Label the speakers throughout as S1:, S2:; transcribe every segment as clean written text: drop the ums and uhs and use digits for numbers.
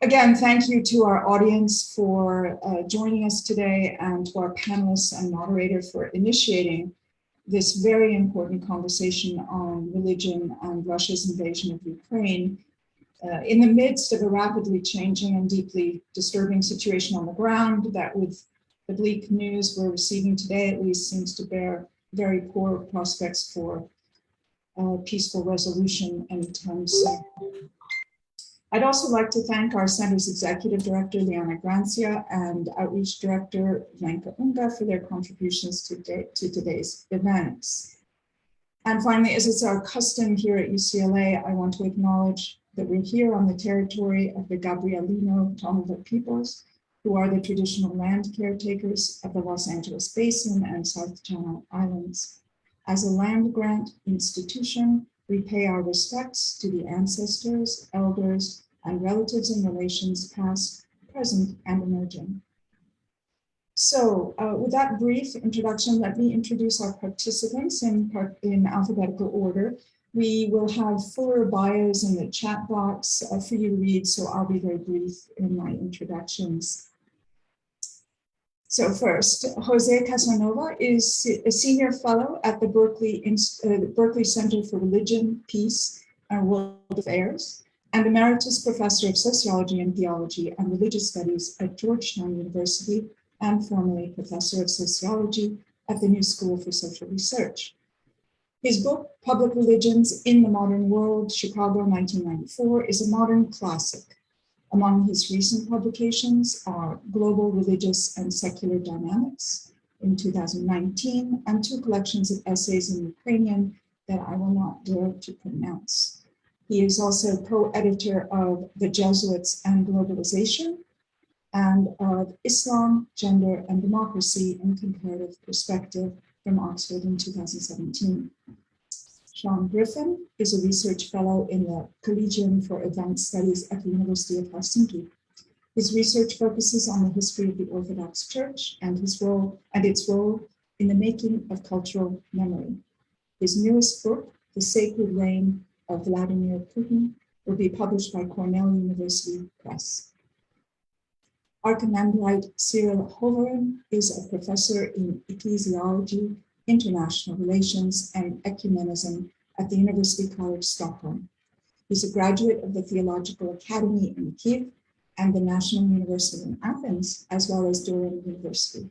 S1: Again, thank you to our audience for joining us today, and to our panelists and moderator for initiating this very important conversation on religion and Russia's invasion of Ukraine in the midst of a rapidly changing and deeply disturbing situation on the ground that, with the bleak news we're receiving today, at least seems to bear very poor prospects for peaceful resolution anytime soon. I'd also like to thank our Center's Executive Director, Liana Grancia, and Outreach Director, Blanca Unga, for their contributions to today's events. And finally, as it's our custom here at UCLA, I want to acknowledge that we're here on the territory of the Gabrielino Tonga peoples, who are the traditional land caretakers of the Los Angeles Basin and South Channel Islands. As a land grant institution, we pay our respects to the ancestors, elders, and relatives and relations past, present, and emerging. So with that brief introduction, let me introduce our participants in alphabetical order. We will have fuller bios in the chat box for you to read, so I'll be very brief in my introductions. So first, Jose Casanova is a senior fellow at the Berkeley Center for Religion, Peace, and World Affairs, and emeritus professor of sociology and theology and religious studies at Georgetown University, and formerly professor of sociology at the New School for Social Research. His book, Public Religions in the Modern World, Chicago, 1994, is a modern classic. Among his recent publications are Global Religious and Secular Dynamics in 2019, and two collections of essays in Ukrainian that I will not dare to pronounce. He is also co-editor of The Jesuits and Globalization and of Islam, Gender, and Democracy in Comparative Perspective from Oxford in 2017. Sean Griffin is a research fellow in the Collegium for Advanced Studies at the University of Helsinki. His research focuses on the history of the Orthodox Church and its role in the making of cultural memory. His newest book, The Sacred Reign of Vladimir Putin, will be published by Cornell University Press. Archimandrite Cyril Hoverin is a professor in ecclesiology, international relations, and ecumenism at the University College Stockholm. He's a graduate of the Theological Academy in Kiev and the National University in Athens, as well as Durham University.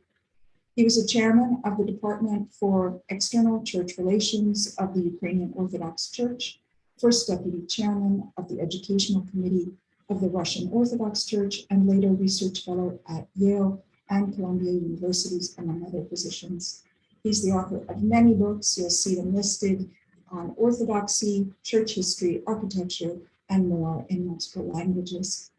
S1: He was a chairman of the Department for External Church Relations of the Ukrainian Orthodox Church, first deputy chairman of the Educational Committee of the Russian Orthodox Church, and later research fellow at Yale and Columbia Universities, among other positions. He's the author of many books. You'll see them listed on orthodoxy, church history, architecture, and more in multiple languages.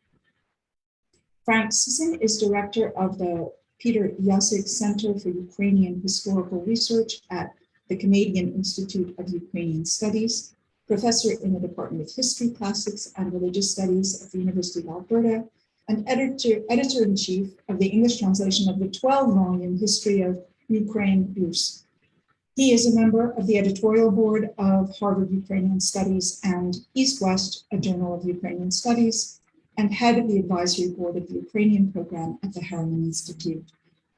S1: Frank Sisson is director of the Peter Yasik Center for Ukrainian Historical Research at the Canadian Institute of Ukrainian Studies, professor in the Department of History, Classics, and Religious Studies at the University of Alberta, and editor-in-chief of the English translation of the 12-volume History of Ukraine Rus. He is a member of the editorial board of Harvard Ukrainian Studies and East-West, a journal of Ukrainian Studies, and head of the advisory board of the Ukrainian program at the Harriman Institute.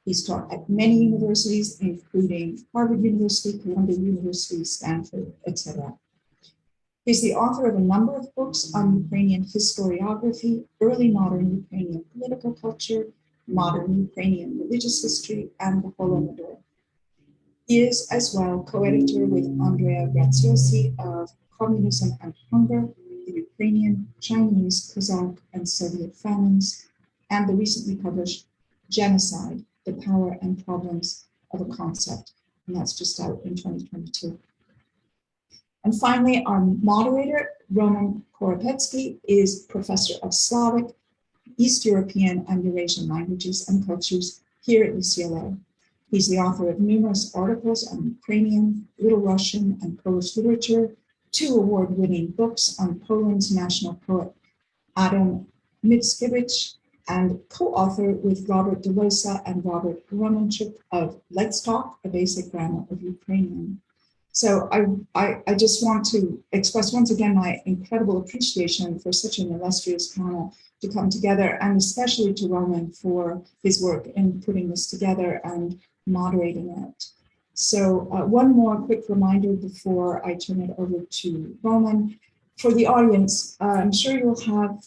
S1: He's taught at many universities, including Harvard University, Columbia University, Stanford, etc. He's the author of a number of books on Ukrainian historiography, early modern Ukrainian political culture, modern Ukrainian religious history, and the Holodomor. He is as well co-editor with Andrea Graziosi of Communism and Hunger, the Ukrainian, Chinese, Kazakh, and Soviet famines, and the recently published Genocide, the Power and Problems of a Concept, and that's just out in 2022. And finally, our moderator, Roman Koropetsky, is professor of Slavic, East European, and Eurasian languages and cultures here at UCLA. He's the author of numerous articles on Ukrainian, Little Russian, and Polish literature, 2 award-winning books on Poland's national poet Adam Mickiewicz, and co-author with Robert Delosa and Robert Romanchuk of Let's Talk, a Basic Grammar of Ukrainian. So I just want to express once again my incredible appreciation for such an illustrious panel to come together, and especially to Roman for his work in putting this together and moderating it. So one more quick reminder before I turn it over to Roman. For the audience, I'm sure you'll have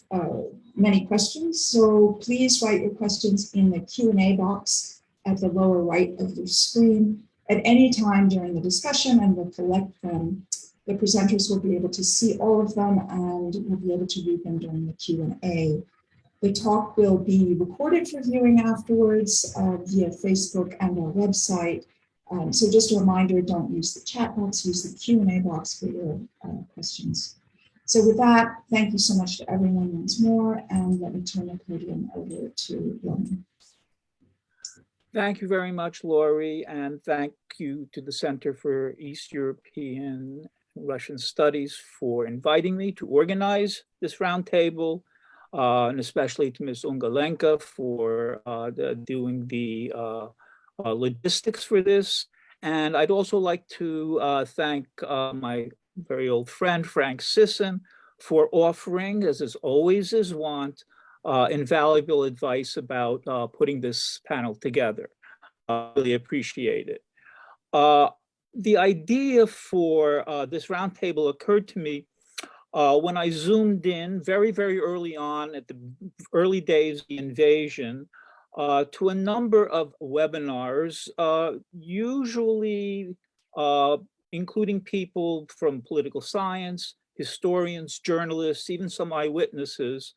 S1: many questions, so please write your questions in the Q&A box at the lower right of your screen at any time during the discussion, and we'll collect them. The presenters will be able to see all of them and will be able to read them during the Q&A. The talk will be recorded for viewing afterwards via Facebook and our website. So just a reminder, don't use the chat box, use the Q&A box for your questions. So with that, thank you so much to everyone once more, and let me turn the podium over to Roman.
S2: Thank you very much, Laurie, and thank you to the Center for East European Russian Studies for inviting me to organize this roundtable, and especially to Ms. Ungalenka for doing the logistics for this. And I'd also like to thank my very old friend, Frank Sisson, for offering, as is always his wont, invaluable advice about putting this panel together. Really appreciate it. The idea for this roundtable occurred to me when I zoomed in very, very early on at the early days of the invasion to a number of webinars, usually including people from political science, historians, journalists, even some eyewitnesses,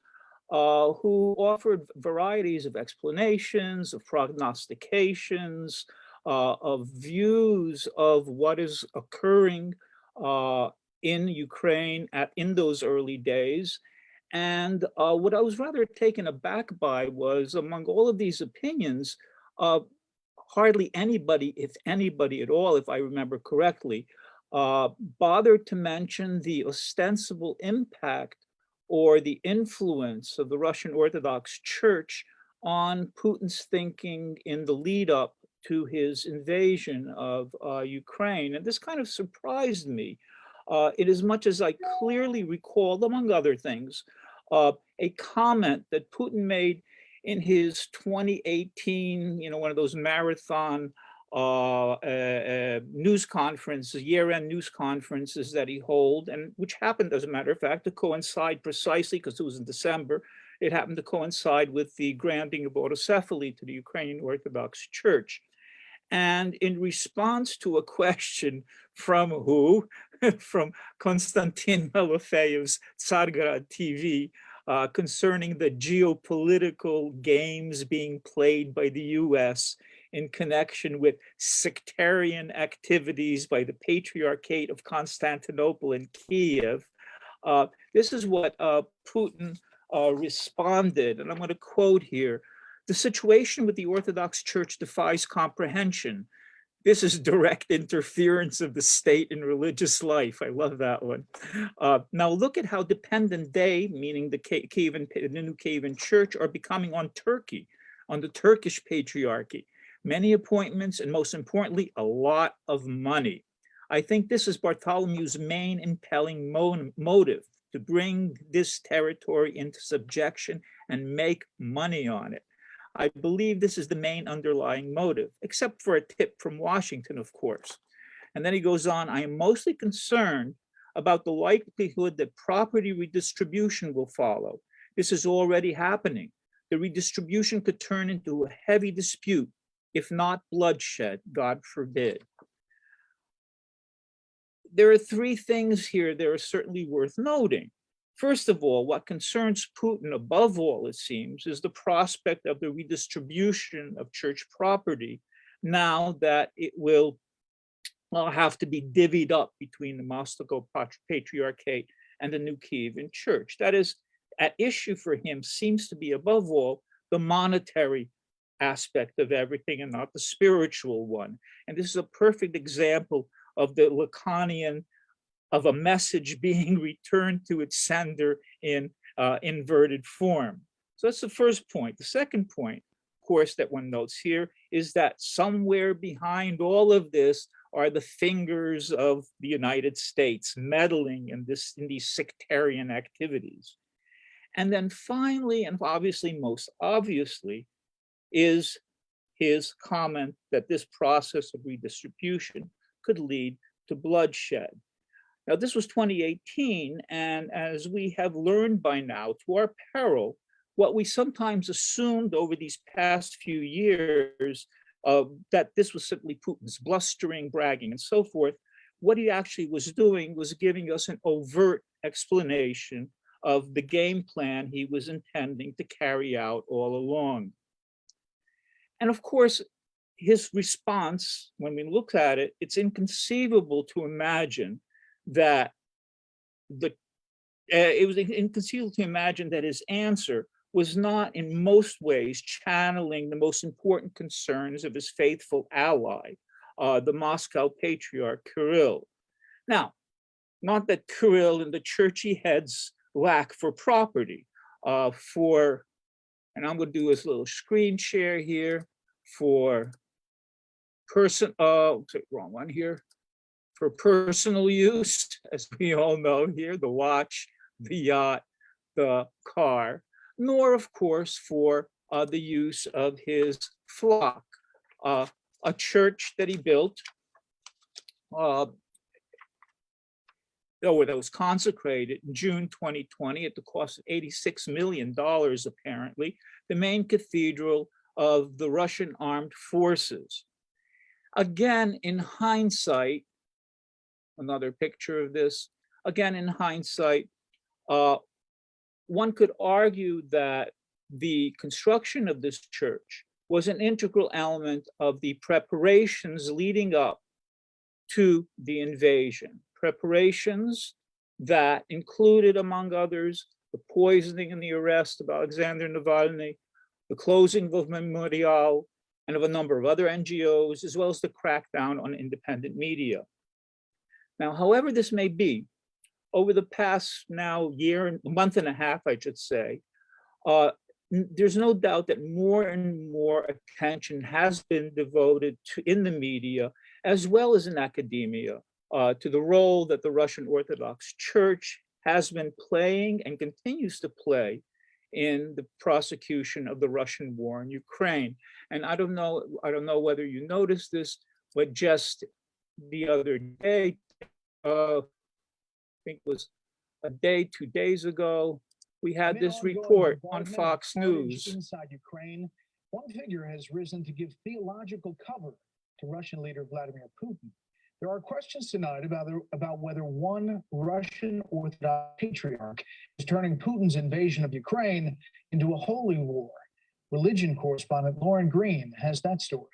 S2: who offered varieties of explanations, of prognostications, of views of what is occurring in Ukraine in those early days. And what I was rather taken aback by was, among all of these opinions, hardly anybody, if anybody at all, if I remember correctly, bothered to mention the ostensible impact or the influence of the Russian Orthodox Church on Putin's thinking in the lead up to his invasion of Ukraine. And this kind of surprised me, in as much as I clearly recalled, among other things, a comment that Putin made in his 2018, one of those marathon news conferences, year-end news conferences that he held, and which happened, as a matter of fact, to coincide precisely, because it was in December, it happened to coincide with the granting of autocephaly to the Ukrainian Orthodox Church. And in response to a question from who? From Konstantin Malofeyev's Tsargrad TV, concerning the geopolitical games being played by the US in connection with sectarian activities by the Patriarchate of Constantinople and Kiev. This is what Putin responded, and I'm going to quote here: "The situation with the Orthodox Church defies comprehension. This is direct interference of the state in religious life." I love that one. Now look at how dependent they, meaning the new Kievan Church, are becoming on Turkey, on the Turkish Patriarchy. Many appointments, and most importantly, a lot of money. I think this is Bartholomew's main impelling motive, to bring this territory into subjection and make money on it. I believe this is the main underlying motive, except for a tip from Washington, of course. And then he goes on, "I am mostly concerned about the likelihood that property redistribution will follow. This is already happening. The redistribution could turn into a heavy dispute, if not bloodshed, God forbid." There are three things here that are certainly worth noting. First of all, what concerns Putin above all, it seems, is the prospect of the redistribution of church property now that it will have to be divvied up between the Moscow Patriarchate and the new Kievan Church. That is, at issue for him seems to be above all the monetary aspect of everything and not the spiritual one. And this is a perfect example of the Lacanian, of a message being returned to its sender in inverted form. So that's the first point. The second point, course, that one notes here is that somewhere behind all of this are the fingers of the United States meddling in these sectarian activities. And then finally, and obviously most obviously, is his comment that this process of redistribution could lead to bloodshed. Now, this was 2018, and as we have learned by now, to our peril, what we sometimes assumed over these past few years, that this was simply Putin's blustering, bragging, and so forth, what he actually was doing was giving us an overt explanation of the game plan he was intending to carry out all along. And of course, his response, when we look at it, it's inconceivable to imagine that it was inconceivable to imagine that his answer was not in most ways channeling the most important concerns of his faithful ally, the Moscow Patriarch Kirill. Now, not that Kirill and the churchy heads lack for property, and I'm going to do this little screen share here for wrong one here, for personal use, as we all know here, the watch, the yacht, the car, nor of course for the use of his flock, a church that he built, that was consecrated in June 2020 at the cost of $86 million, apparently, the main cathedral of the Russian armed forces. Again, in hindsight, another picture of this, again, in hindsight, one could argue that the construction of this church was an integral element of the preparations leading up to the invasion. Preparations that included, among others, the poisoning and the arrest of Alexander Navalny, the closing of Memorial, and of a number of other NGOs, as well as the crackdown on independent media. Now, however this may be, over the past now month and a half, I should say, there's no doubt that more and more attention has been devoted in the media, as well as in academia, to the role that the Russian Orthodox Church has been playing and continues to play in the prosecution of the Russian war in Ukraine. And I don't know whether you noticed this, but just the other day, I think it was a day, 2 days ago, we had this report on Fox News.
S3: Inside Ukraine, one figure has risen to give theological cover to Russian leader Vladimir Putin. There are questions tonight about whether one Russian Orthodox patriarch is turning Putin's invasion of Ukraine into a holy war. Religion correspondent Lauren Green has that story.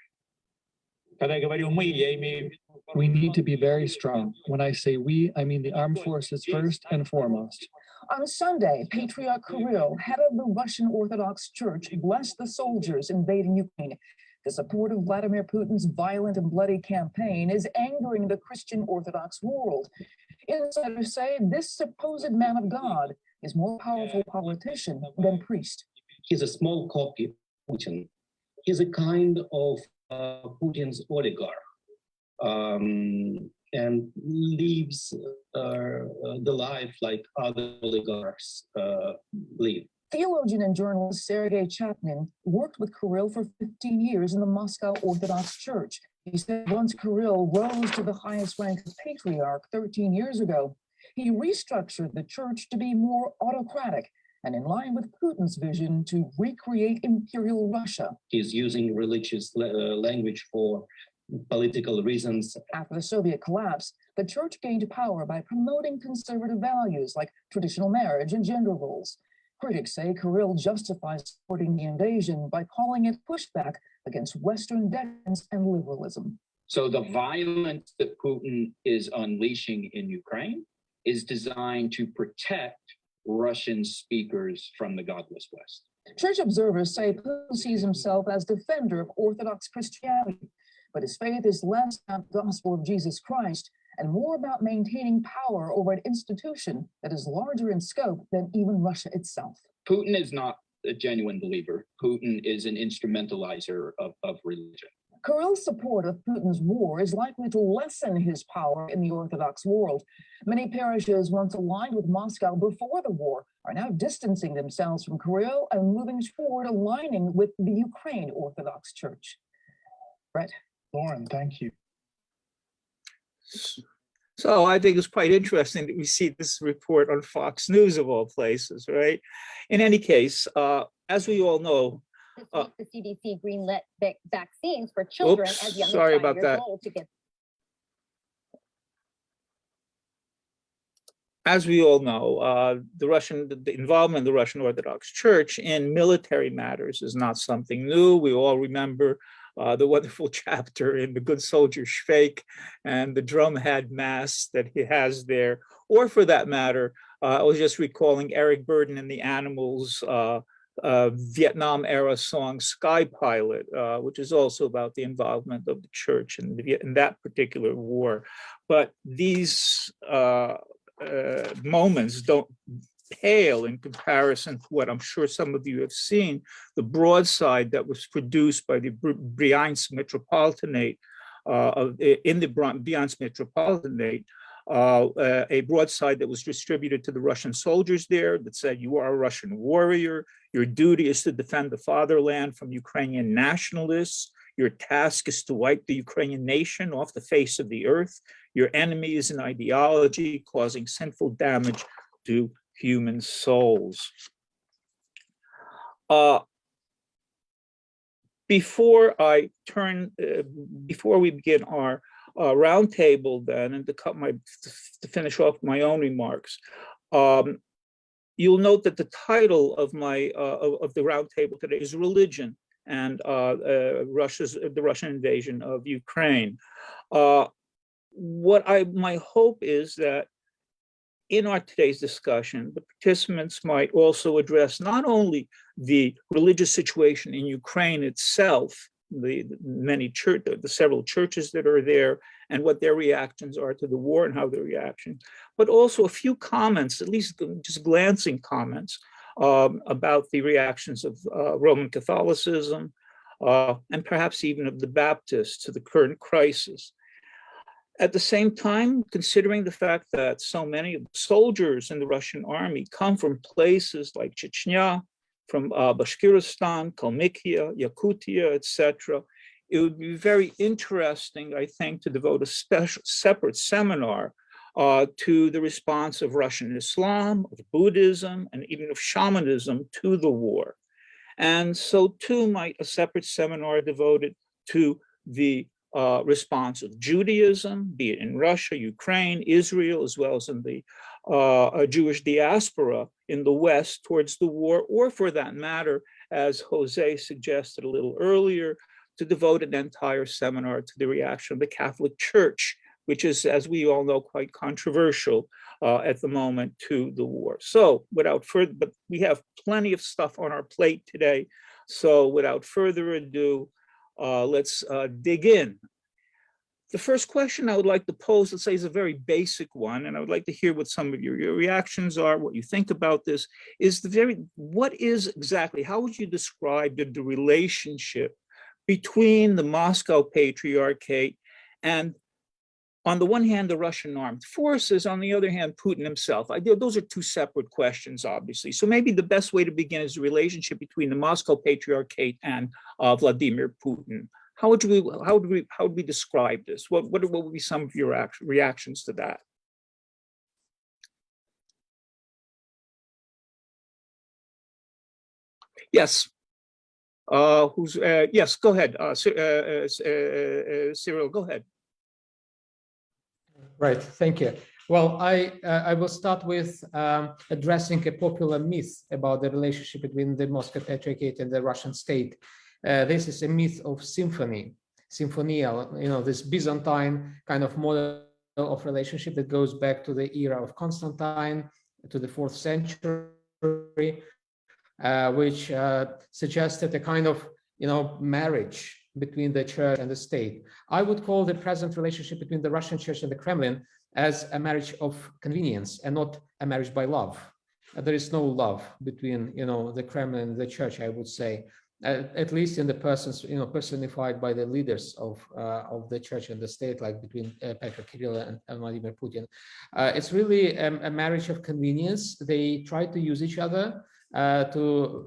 S3: We need to be very strong. When I say we, I mean the armed forces first and foremost.
S4: On Sunday, Patriarch Kirill, head of the Russian Orthodox Church, blessed the soldiers invading Ukraine. The support of Vladimir Putin's violent and bloody campaign is angering the Christian Orthodox world. Insiders say this supposed man of God is more powerful politician than priest.
S5: He's a small copy of Putin. He's a kind of Putin's oligarch, and lives the life like other oligarchs live.
S4: Theologian and journalist Sergei Chapnin worked with Kirill for 15 years in the Moscow Orthodox Church. He said once Kirill rose to the highest rank of patriarch 13 years ago, he restructured the church to be more autocratic and in line with Putin's vision to recreate imperial Russia.
S5: He's using religious language for political reasons.
S4: After the Soviet collapse, the church gained power by promoting conservative values like traditional marriage and gender roles. Critics say Kirill justifies supporting the invasion by calling it pushback against Western decadence and liberalism.
S6: So the violence that Putin is unleashing in Ukraine is designed to protect Russian speakers from the godless West.
S4: Church observers say Putin sees himself as defender of Orthodox Christianity, but his faith is less about the gospel of Jesus Christ and more about maintaining power over an institution that is larger in scope than even Russia itself.
S6: Putin is not a genuine believer. Putin is an instrumentalizer of religion.
S4: Kirill's support of Putin's war is likely to lessen his power in the Orthodox world. Many parishes once aligned with Moscow before the war are now distancing themselves from Kirill and moving toward aligning with the Ukraine Orthodox Church. Brett?
S3: Lauren, thank you.
S2: So I think it's quite interesting that we see this report on Fox News of all places, right? In any case, as we all know,
S7: This week, the CDC greenlit vaccines for children as young as 5 years old to get.
S2: As we all know, the involvement of the Russian Orthodox Church in military matters is not something new. We all remember the wonderful chapter in The Good Soldier Shveik and the drumhead mass that he has there. Or for that matter, I was just recalling Eric Burden and the Animals Vietnam era song Sky Pilot, which is also about the involvement of the church in that particular war. But these moments don't pale in comparison to what I'm sure some of you have seen, the broadside that was produced by the Bryansk Metropolitanate, in the Bryansk Metropolitanate, a broadside that was distributed to the Russian soldiers there that said, you are a Russian warrior, your duty is to defend the fatherland from Ukrainian nationalists, your task is to wipe the Ukrainian nation off the face of the earth, your enemy is an ideology causing sinful damage to human souls. Before we begin our roundtable then, and to finish off my own remarks, you'll note that the title of the roundtable today is Religion and the Russian invasion of Ukraine. My hope is that in our today's discussion, the participants might also address not only the religious situation in Ukraine itself, the several churches that are there and what their reactions are to the war and how their reaction, but also a few comments, at least just glancing comments about the reactions of Roman Catholicism and perhaps even of the Baptists to the current crisis. At the same time, considering the fact that so many of the soldiers in the Russian army come from places like Chechnya, from Bashkiristan, Kalmykia, Yakutia, etc., it would be very interesting, I think, to devote a separate seminar to the response of Russian Islam, of Buddhism, and even of shamanism to the war. And so too might a separate seminar devoted to the response of Judaism, be it in Russia, Ukraine, Israel, as well as in the Jewish diaspora in the West towards the war, or for that matter, as Jose suggested a little earlier, to devote an entire seminar to the reaction of the Catholic Church, which is, as we all know, quite controversial at the moment to the war. So without further, but we have plenty of stuff on our plate today. So without further ado, let's dig in. The first question I would like to pose, let's say, is a very basic one, and I would like to hear what some of your reactions are, what you think about this, is what is exactly, how would you describe the relationship between the Moscow Patriarchate and, on the one hand, the Russian armed forces, on the other hand, Putin himself? Those are two separate questions, obviously. So maybe the best way to begin is the relationship between the Moscow Patriarchate and Vladimir Putin. How would we describe this? What would be some of your reactions to that? Yes. Yes, go ahead. Cyril, go ahead.
S8: Right, thank you. Well, I will start with addressing a popular myth about the relationship between the Moscow Patriarchate and the Russian state. This is a myth of symphonia, this Byzantine kind of model of relationship that goes back to the era of Constantine, to the 4th century, which suggested a kind of, marriage between the church and the state. I would call the present relationship between the Russian church and the Kremlin as a marriage of convenience and not a marriage by love. there is no love between, the Kremlin and the church, I would say, at least in the persons, personified by the leaders of the church and the state, like between Patriarch Kirill and Vladimir Putin. It's really a marriage of convenience. They try to use each other to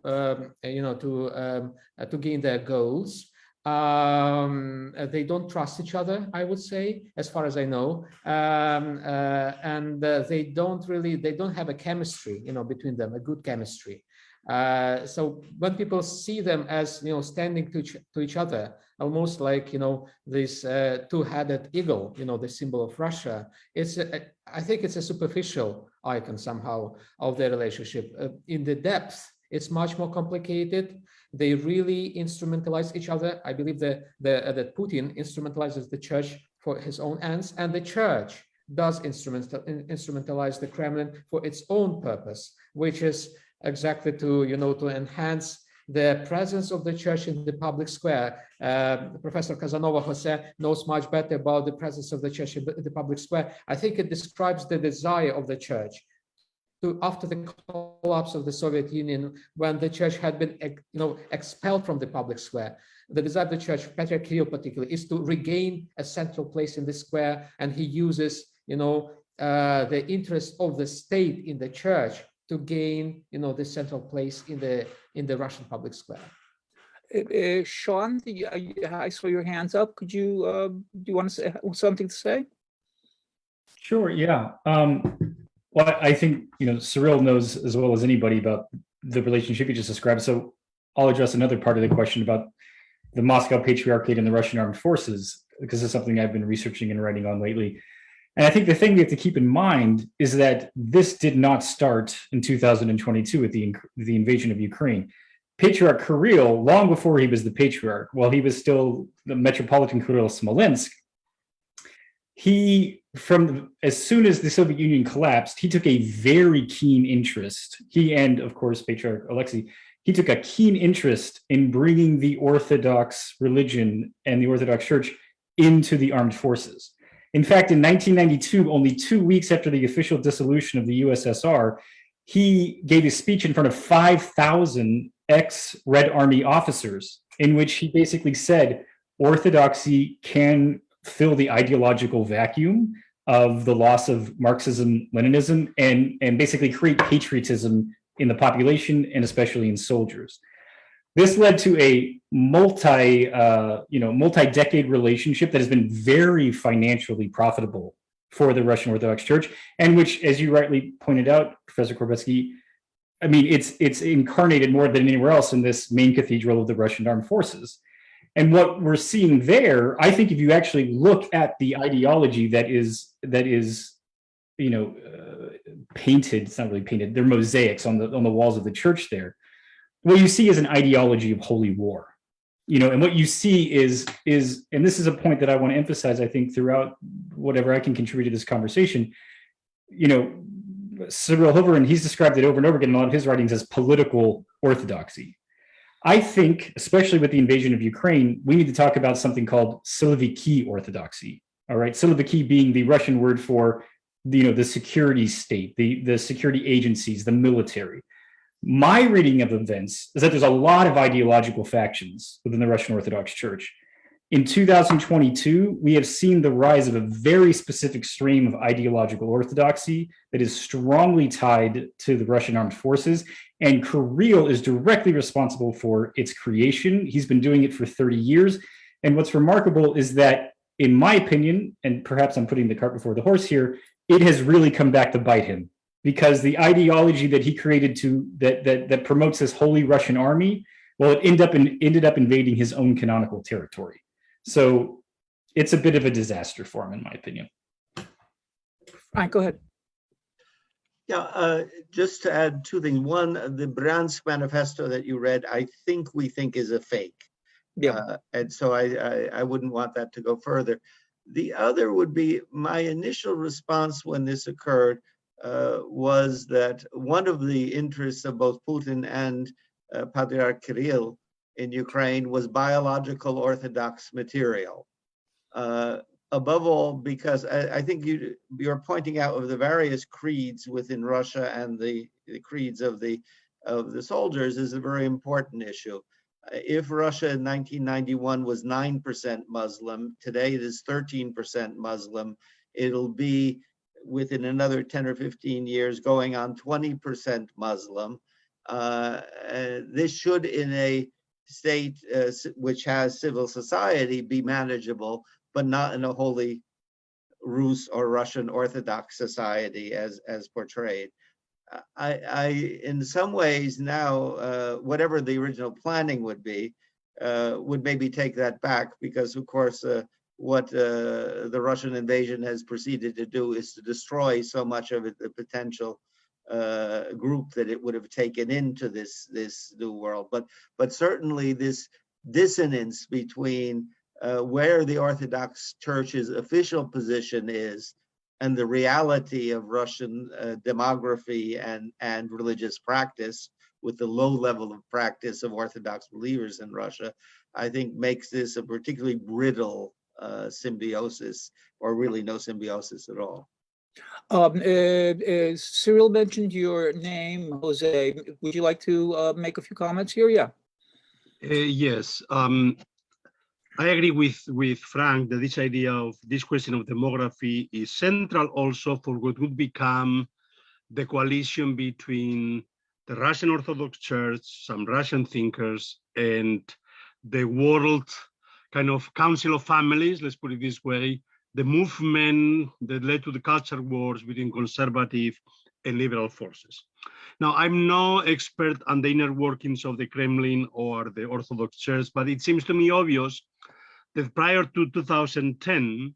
S8: gain their goals. They don't trust each other, I would say, as far as I know, and they don't have a chemistry, between them, a good chemistry. So when people see them as standing to each other, almost like this two-headed eagle, the symbol of Russia, I think it's a superficial icon somehow of their relationship. In the depth, it's much more complicated. They really instrumentalize each other. I believe that Putin instrumentalizes the church for his own ends, and the church does instrumentalize the Kremlin for its own purpose, which is exactly to enhance the presence of the church in the public square. Professor Casanova Jose knows much better about the presence of the church in the public square. I think it describes the desire of the church after the collapse of the Soviet Union, when the church had been expelled from the public square. The desire of the church, Patriarch Kirill particularly, is to regain a central place in the square, and he uses the interest of the state in the church to gain the central place in the Russian public square.
S2: Sean, I saw your hands up. Could you do you want to say something to say?
S9: Sure. Yeah. Well, I think Cyril knows as well as anybody about the relationship you just described. So I'll address another part of the question about the Moscow Patriarchate and the Russian armed forces, because it's something I've been researching and writing on lately. And I think the thing we have to keep in mind is that this did not start in 2022 with the invasion of Ukraine. Patriarch Kirill, long before he was the patriarch, while he was still the Metropolitan Kirill of Smolensk, as soon as the Soviet Union collapsed, he took a very keen interest. He and, of course, Patriarch Alexei, he took a keen interest in bringing the Orthodox religion and the Orthodox Church into the armed forces. In fact, in 1992, only 2 weeks after the official dissolution of the USSR, he gave a speech in front of 5,000 ex-Red Army officers, in which he basically said, Orthodoxy can fill the ideological vacuum of the loss of Marxism, Leninism, and basically create patriotism in the population and especially in soldiers. This led to a multi-decade relationship that has been very financially profitable for the Russian Orthodox Church, and which, as you rightly pointed out, Professor Korbetsky, I mean, it's incarnated more than anywhere else in this main cathedral of the Russian armed forces. And what we're seeing there, I think if you actually look at the ideology that is painted, it's not really painted, they're mosaics on the walls of the church there. What you see is an ideology of holy war, and what you see is, and this is a point that I want to emphasize, I think, throughout whatever I can contribute to this conversation, Cyril Hoverin, he's described it over and over again in a lot of his writings as political orthodoxy. I think, especially with the invasion of Ukraine, we need to talk about something called Siloviki orthodoxy. All right, Siloviki being the Russian word for the security state, the security agencies, the military. My reading of events is that there's a lot of ideological factions within the Russian Orthodox Church. In 2022, we have seen the rise of a very specific stream of ideological orthodoxy that is strongly tied to the Russian armed forces, and Kirill is directly responsible for its creation. He's been doing it for 30 years. And what's remarkable is that, in my opinion, and perhaps I'm putting the cart before the horse here, it has really come back to bite him, because the ideology that he created that promotes this holy Russian army, well, it ended up invading his own canonical territory. So it's a bit of a disaster for him, in my opinion.
S2: Frank, go ahead.
S10: Yeah, just to add two things. One, the Bryansk manifesto that you read, we think is a fake.
S2: Yeah.
S10: And so I wouldn't want that to go further. The other would be, my initial response when this occurred was that one of the interests of both Putin and Patriarch Kirill in Ukraine was biological Orthodox material. above all, because I think you're pointing out of the various creeds within Russia and the creeds of the soldiers is a very important issue. If Russia in 1991 was 9% Muslim, today it is 13% Muslim. It'll be within another 10 or 15 years going on 20% Muslim. This should, in a state which has civil society, be manageable, but not in a wholly Rus or Russian Orthodox society as portrayed. I in some ways now, whatever the original planning would be, would maybe take that back, because of course what the Russian invasion has proceeded to do is to destroy so much of it, the potential group that it would have taken into this new world. But certainly this dissonance between where the Orthodox Church's official position is and the reality of Russian demography and religious practice, with the low level of practice of Orthodox believers in Russia, I think makes this a particularly brittle symbiosis, or really no symbiosis at all.
S2: Cyril mentioned your name, Jose. Would you like to make a few comments here? Yeah.
S11: Yes. I agree with Frank that this idea of this question of demography is central also for what would become the coalition between the Russian Orthodox Church, some Russian thinkers, and the world kind of Council of Families, let's put it this way, the movement that led to the culture wars between conservative and liberal forces. Now, I'm no expert on the inner workings of the Kremlin or the Orthodox Church, but it seems to me obvious that prior to 2010,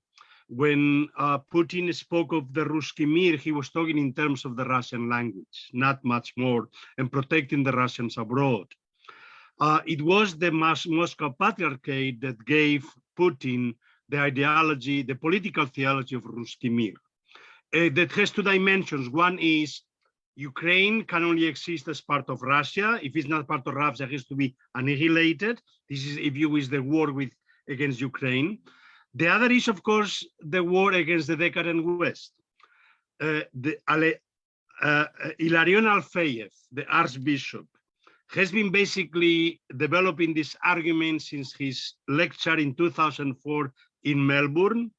S11: when Putin spoke of the Ruski Mir, he was talking in terms of the Russian language, not much more, and protecting the Russians abroad. It was the Moscow Patriarchate that gave Putin the ideology, the political theology of Ruski Mir. That has two dimensions. One is Ukraine can only exist as part of Russia. If it's not part of Russia, it has to be annihilated. This is, if you wish, the war against Ukraine. The other is, of course, the war against the decadent West. Ilarion Alfeyev, the Archbishop, has been basically developing this argument since his lecture in 2004 in Melbourne.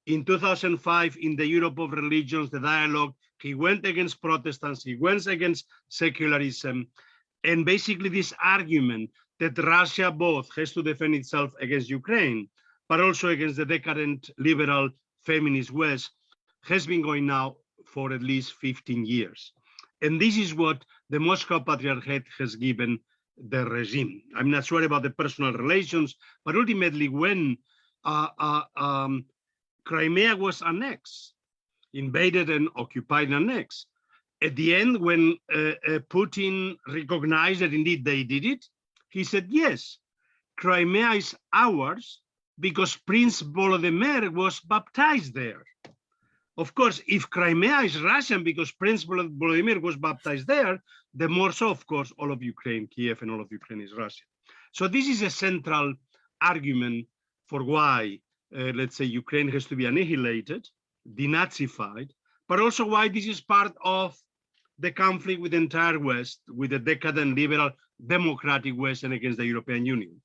S11: In 2005, in the Europe of Religions, the dialogue, he went against Protestants, he went against secularism, and basically this argument that Russia both has to defend itself against Ukraine, but also against the decadent liberal feminist West, has been going now for at least 15 years. And this is what the Moscow Patriarchate has given the regime. I'm not sure about the personal relations, but ultimately when Crimea was annexed, invaded and occupied and annexed, at the end when Putin recognized that indeed they did it, he said, yes, Crimea is ours because Prince Volodymyr was baptized there. Of course, if Crimea is Russian because Prince Volodymyr was baptized there, the more so, of course, all of Ukraine, Kiev and all of Ukraine is Russian. So this is a central argument for why, let's say, Ukraine has to be annihilated, denazified, but also why this is part of the conflict with the entire West, with the decadent, liberal, democratic West and against the European Union.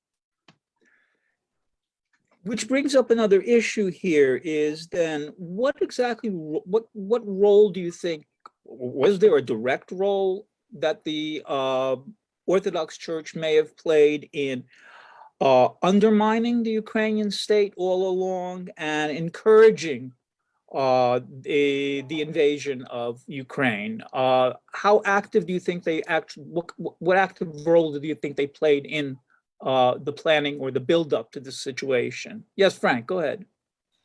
S2: Which brings up another issue here is then what exactly, what role do you think, was there a direct role that the Orthodox Church may have played in undermining the Ukrainian state all along and encouraging the invasion of Ukraine? How active do you think they actually, what active role do you think they played in the planning or the build-up to this situation? Yes, Frank, go ahead.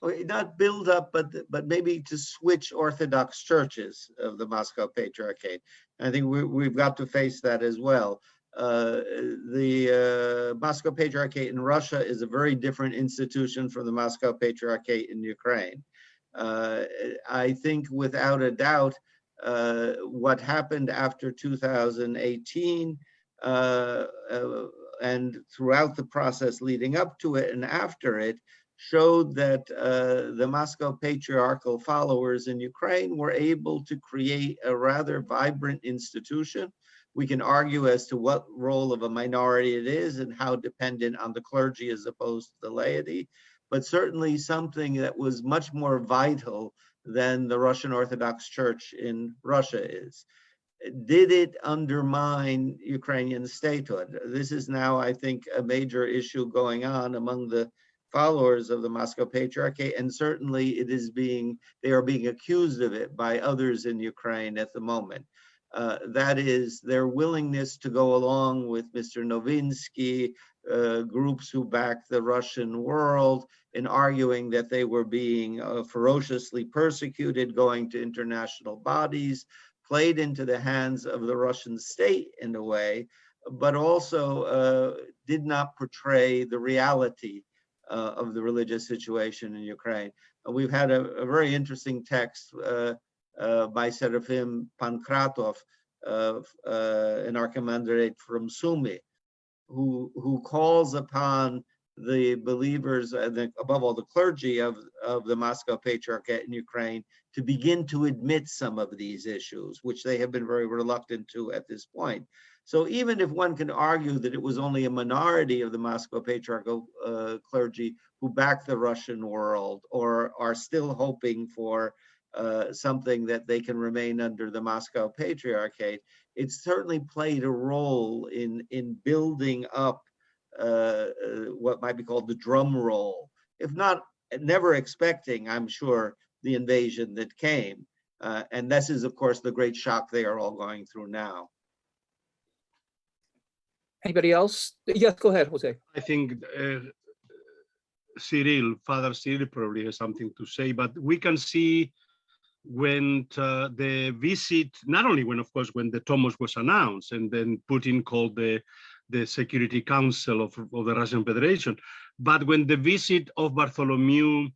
S10: Not build up, but maybe to switch Orthodox churches of the Moscow Patriarchate. I think we've got to face that as well. The Moscow Patriarchate in Russia is a very different institution from the Moscow Patriarchate in Ukraine. I think without a doubt, what happened after 2018 and throughout the process leading up to it and after it showed that the Moscow patriarchal followers in Ukraine were able to create a rather vibrant institution. We can argue as to what role of a minority it is and how dependent on the clergy as opposed to the laity, but certainly something that was much more vital than the Russian Orthodox Church in Russia is. Did it undermine Ukrainian statehood? This is now, I think, a major issue going on among the followers of the Moscow Patriarchate, and certainly they are being accused of it by others in Ukraine at the moment. That is their willingness to go along with Mr. Novinsky, groups who back the Russian world, in arguing that they were being ferociously persecuted, going to international bodies, played into the hands of the Russian state in a way, but also did not portray the reality of the religious situation in Ukraine. We've had a very interesting text by Serafim Pankratov, an archimandrite from Sumy, who calls upon the believers, above all the clergy of the Moscow Patriarchate in Ukraine, to begin to admit some of these issues, which they have been very reluctant to at this point. So even if one can argue that it was only a minority of the Moscow Patriarchal clergy who backed the Russian world or are still hoping for something that they can remain under the Moscow Patriarchate, it certainly played a role in building up what might be called the drum roll, if not never expecting, I'm sure, the invasion that came. And this is, of course, the great shock they are all going through now.
S2: Anybody else? Yes, go ahead, Jose.
S11: I think Father Cyril probably has something to say, but we can see when the visit, not only when, of course, when the Tomos was announced and then Putin called the Security Council of the Russian Federation, but when the visit of Bartholomew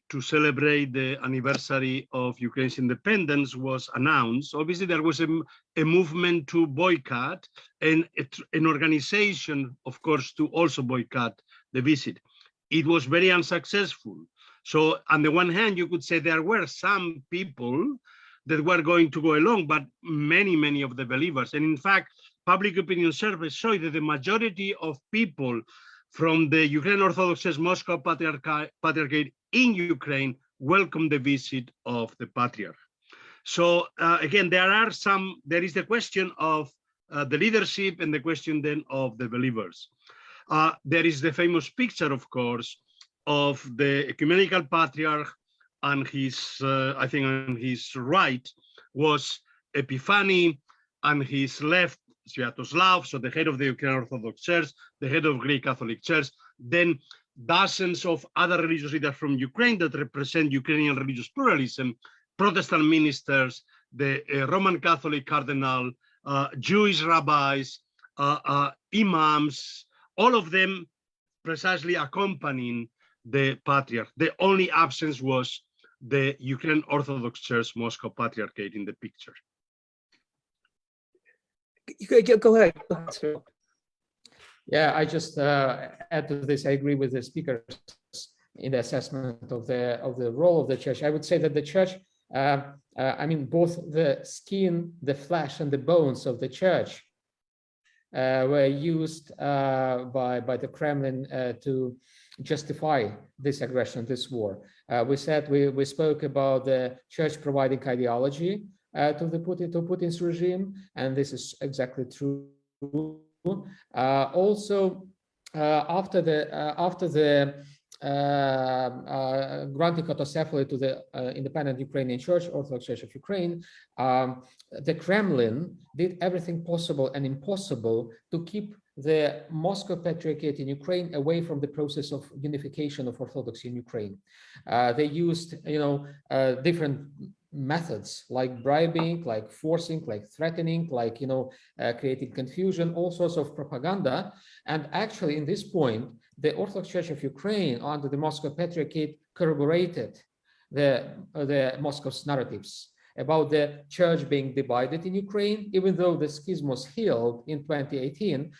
S11: to celebrate the anniversary of Ukraine's independence was announced, obviously there was a movement to boycott and an organization, of course, to also boycott the visit. It was very unsuccessful. So on the one hand, you could say there were some people that were going to go along, but many of the believers. And in fact, public opinion surveys show that the majority of people from the Ukrainian Orthodox Church Moscow Patriarchate in Ukraine welcomed the visit of the Patriarch. So again, there is the question of the leadership and the question then of the believers. There is the famous picture, of course, of the ecumenical patriarch, and his, I think on his right was Epiphany, and his left, Sviatoslav, so the head of the Ukrainian Orthodox Church, the head of Greek Catholic Church, then dozens of other religious leaders from Ukraine that represent Ukrainian religious pluralism, Protestant ministers, the Roman Catholic cardinal, Jewish rabbis, imams, all of them precisely accompanying the Patriarch. The only absence was the Ukrainian Orthodox Church Moscow Patriarchate in the picture.
S2: Go ahead, sir.
S8: Yeah, I just add to this. I agree with the speakers in the assessment of the role of the church. I would say that the church, I mean, both the skin, the flesh, and the bones of the church were used by the Kremlin to justify this aggression, this war. We spoke about the church providing ideology to Putin's regime, and this is exactly true. Also, after the granting autocephaly to the independent Ukrainian Church, Orthodox Church of Ukraine, the Kremlin did everything possible and impossible to keep the Moscow Patriarchate in Ukraine away from the process of unification of Orthodoxy in Ukraine. They used, different methods like bribing, like forcing, like threatening, like, creating confusion, all sorts of propaganda. And actually, in this point, the Orthodox Church of Ukraine under the Moscow Patriarchate corroborated the Moscow's narratives about the church being divided in Ukraine. Even though the schism was healed in 2018,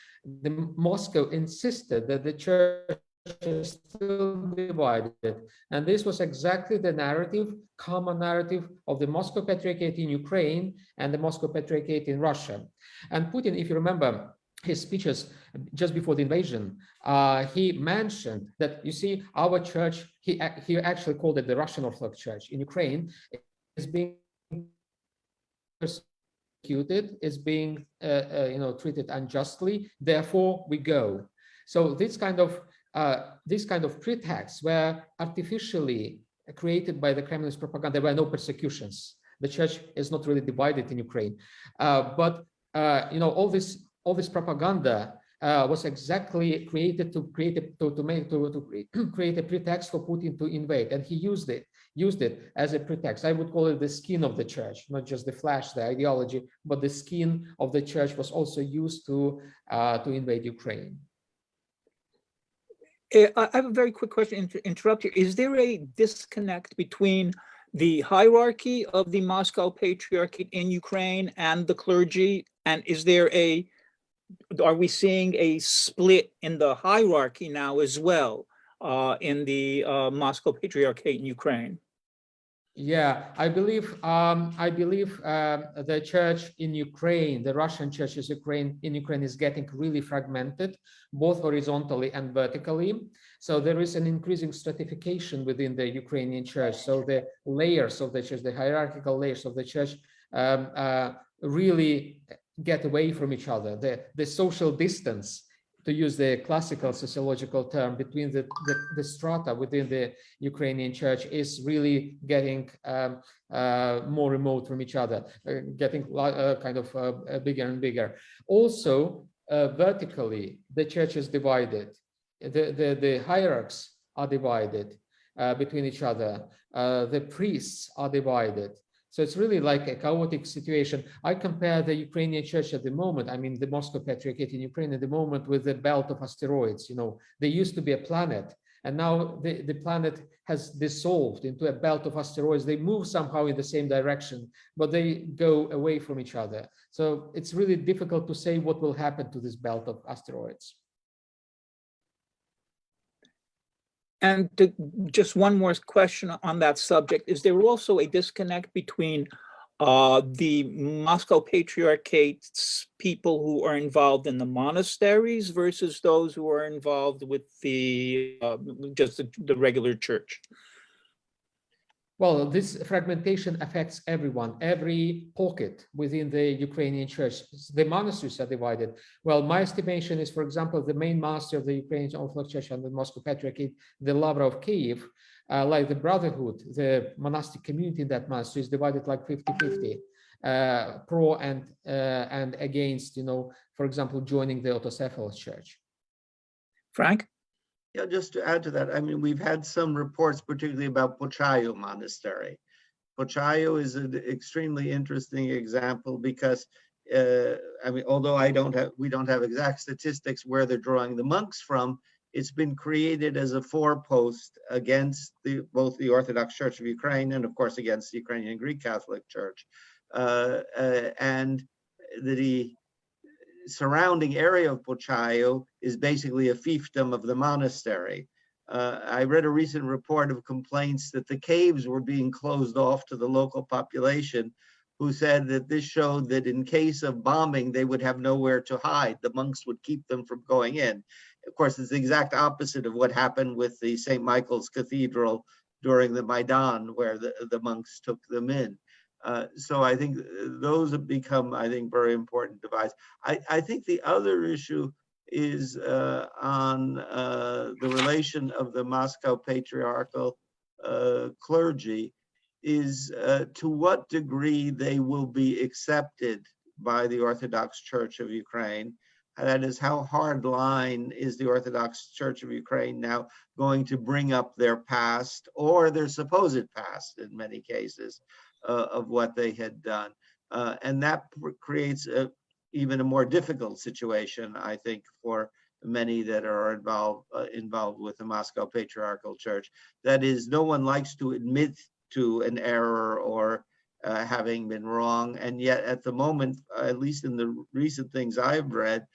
S8: Moscow insisted that the church is still divided. And this was exactly the narrative, common narrative of the Moscow Patriarchate in Ukraine and the Moscow Patriarchate in Russia. And Putin, if you remember his speeches just before the invasion, he mentioned that, you see, our church, he actually called it the Russian Orthodox Church in Ukraine, is being persecuted, is being treated unjustly, therefore we go. So this kind of pretexts were artificially created by the Kremlin's propaganda. There were no persecutions. The church is not really divided in Ukraine, but all this propaganda was exactly created to create a pretext for Putin to invade, and he used it as a pretext. I would call it the skin of the church, not just the flesh, the ideology, but the skin of the church was also used to invade Ukraine.
S2: I have a very quick question to interrupt here. Is there a disconnect between the hierarchy of the Moscow Patriarchate in Ukraine and the clergy? And are we seeing a split in the hierarchy now as well in the Moscow Patriarchate in Ukraine?
S8: Yeah, I believe the church in Ukraine, the Russian church in Ukraine is getting really fragmented, both horizontally and vertically. So there is an increasing stratification within the Ukrainian church. So the layers of the church, the hierarchical layers of the church really get away from each other. The social distance, to use the classical sociological term, between the strata within the Ukrainian church is really getting more remote from each other, getting bigger and bigger. Also, vertically, the church is divided. The hierarchs are divided between each other. The priests are divided. So it's really like a chaotic situation. I compare the Ukrainian church at the moment, I mean the Moscow Patriarchate in Ukraine at the moment, with the belt of asteroids. They used to be a planet, and now the planet has dissolved into a belt of asteroids. They move somehow in the same direction, but they go away from each other. So it's really difficult to say what will happen to this belt of asteroids.
S2: And just one more question on that subject. Is there also a disconnect between the Moscow Patriarchate's people who are involved in the monasteries versus those who are involved with the regular church?
S8: Well, this fragmentation affects everyone, every pocket within the Ukrainian church. The monasteries are divided. Well, my estimation is, for example, the main master of the Ukrainian Orthodox Church and the Moscow Patriarchate, the Lavra of Kiev, like the Brotherhood, the monastic community in that monastery is divided like 50-50, pro and against, for example, joining the Autocephalous Church.
S2: Frank?
S10: Yeah, just to add to that, I mean, we've had some reports, particularly about Pochayu Monastery. Pochayu is an extremely interesting example because, although we don't have exact statistics where they're drawing the monks from, it's been created as a forepost against both the Orthodox Church of Ukraine and, of course, against the Ukrainian Greek Catholic Church. And the surrounding area of Pochayu is basically a fiefdom of the monastery. I read a recent report of complaints that the caves were being closed off to the local population, who said that this showed that in case of bombing, they would have nowhere to hide. The monks would keep them from going in. Of course, it's the exact opposite of what happened with the St. Michael's Cathedral during the Maidan, where the monks took them in. So I think those have become, very important divides. I think the other issue is on the relation of the Moscow Patriarchal clergy, is to what degree they will be accepted by the Orthodox Church of Ukraine. That is, how hard line is the Orthodox Church of Ukraine now going to bring up their past, or their supposed past in many cases, of what they had done. And that creates even a more difficult situation, I think, for many that are involved with the Moscow Patriarchal Church. That is, no one likes to admit to an error or having been wrong. And yet at the moment, at least in the recent things I've read,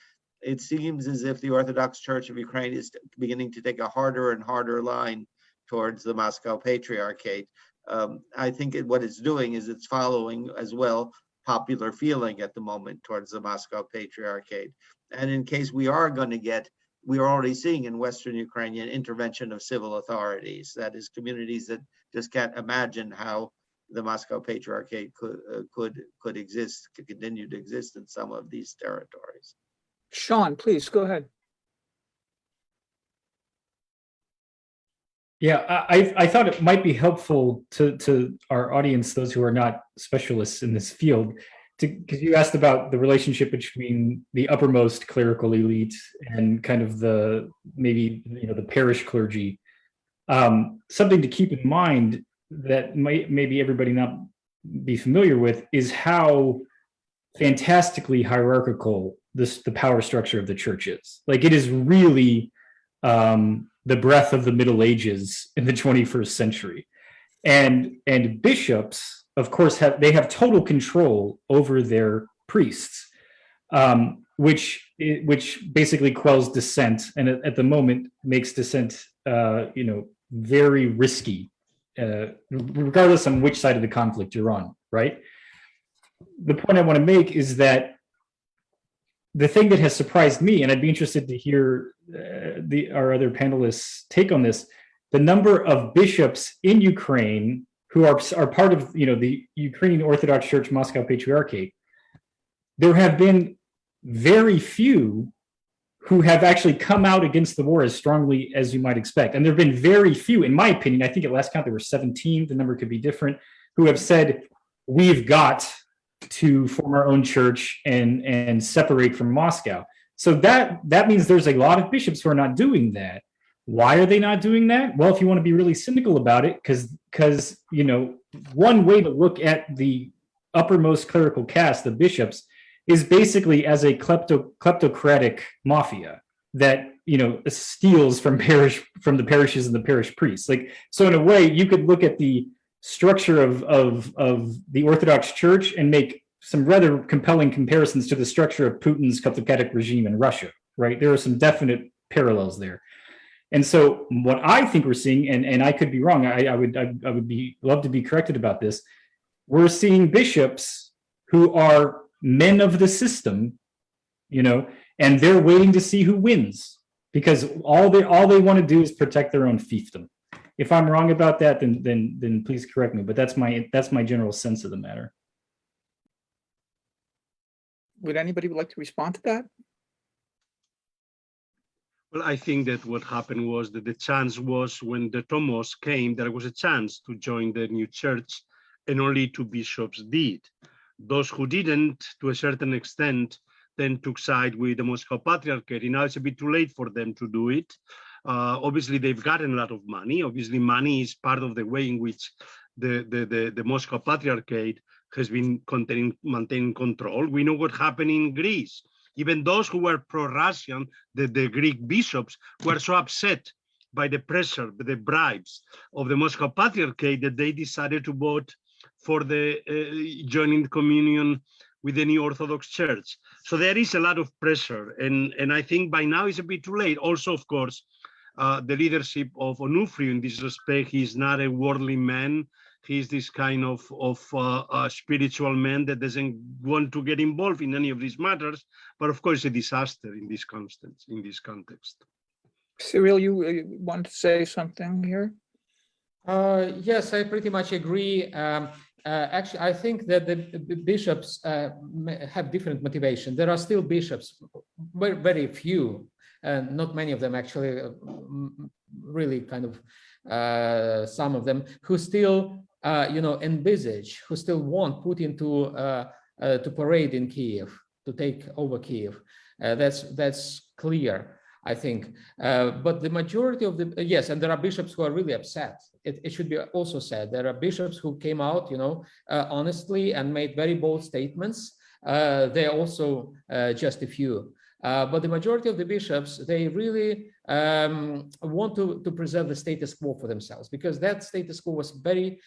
S10: it seems as if the Orthodox Church of Ukraine is beginning to take a harder and harder line towards the Moscow Patriarchate. I think what it's doing is it's following as well popular feeling at the moment towards the Moscow Patriarchate. And in case we are going to get, we are already seeing in Western Ukrainian intervention of civil authorities, that is communities that just can't imagine how the Moscow Patriarchate could exist, could continue to exist in some of these territories.
S2: Sean, please go ahead.
S9: Yeah, I thought it might be helpful to our audience, those who are not specialists in this field, because you asked about the relationship between the uppermost clerical elite and kind of the maybe the parish clergy. Something to keep in mind that maybe everybody not be familiar with is how fantastically hierarchical the power structure of the church is. Like, it is really the breadth of the Middle Ages in the 21st century, and bishops, of course, have total control over their priests, which basically quells dissent, and at the moment makes dissent, very risky, regardless on which side of the conflict you're on. Right. The point I want to make is that the thing that has surprised me, and I'd be interested to hear our other panelists' take on this, the number of bishops in Ukraine who are part of the Ukrainian Orthodox Church Moscow Patriarchate. There have been very few who have actually come out against the war as strongly as you might expect, and there have been very few, in my opinion. I think at last count there were 17. The number could be different, who have said, "We've got to form our own church and separate from Moscow." So that means there's a lot of bishops who are not doing that. Why are they not doing that? Well, if you want to be really cynical about it, because one way to look at the uppermost clerical caste, the bishops, is basically as a kleptocratic mafia that steals from the parishes and the parish priests. So in a way, you could look at the structure of the Orthodox Church and make some rather compelling comparisons to the structure of Putin's kleptocratic regime in Russia, right? There are some definite parallels there. And so what I think we're seeing, and I could be wrong, I would love to be corrected about this, we're seeing bishops who are men of the system, and they're waiting to see who wins, because all they want to do is protect their own fiefdom. If I'm wrong about that, then please correct me. But that's my general sense of the matter.
S2: Would anybody like to respond to that?
S11: Well, I think that what happened was that the chance was when the Tomos came, there was a chance to join the new church, and only 2 bishops did. Those who didn't, to a certain extent, then took side with the Moscow Patriarchate. Now it's a bit too late for them to do it. Obviously, they've gotten a lot of money. Obviously, money is part of the way in which the Moscow Patriarchate has been maintaining control. We know what happened in Greece. Even those who were pro-Russian, the Greek bishops, were so upset by the pressure, the bribes of the Moscow Patriarchate that they decided to vote for the joining the communion with the new Orthodox Church. So there is a lot of pressure, and I think by now it's a bit too late. Also, of course, the leadership of Onufriou in this respect, he's not a worldly man. He's this kind of spiritual man that doesn't want to get involved in any of these matters, but of course a disaster in this context.
S2: Cyril, you want to say something here?
S8: Yes, I pretty much agree. Actually, I think that the bishops have different motivation. There are still bishops, very few, and not many of them actually, really kind of some of them who still envisage, who still want Putin to parade in Kiev, to take over Kiev. That's clear, I think. But the majority of the, yes, and there are bishops who are really upset. It should be also said, there are bishops who came out, honestly and made very bold statements. They're also just a few. But the majority of the bishops, they really want to preserve the status quo for themselves, because that status quo was very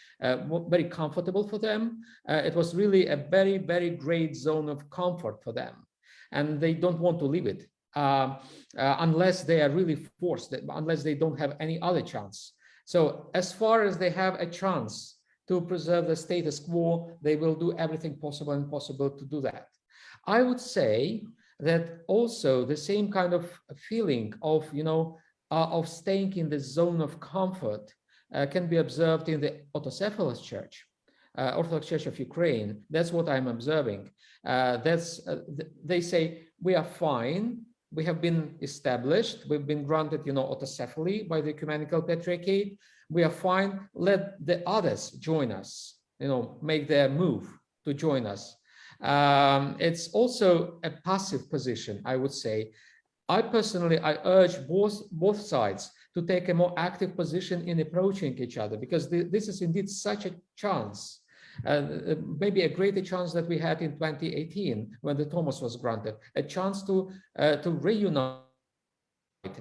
S8: comfortable for them. It was really a very, very great zone of comfort for them, and they don't want to leave it. unless they are really forced, unless they don't have any other chance. So as far as they have a chance to preserve the status quo, they will do everything possible and impossible to do that. I would say that also the same kind of feeling of, of staying in the zone of comfort can be observed in the autocephalous church, Orthodox Church of Ukraine. That's what I'm observing. They say, we are fine. We have been established. We've been granted, autocephaly by the Ecumenical Patriarchate. We are fine. Let the others join us, make their move to join us. It's also a passive position, I would say. I urge both sides to take a more active position in approaching each other, because this is indeed such a chance, maybe a greater chance that we had in 2018 when the Thomas was granted, a chance to reunite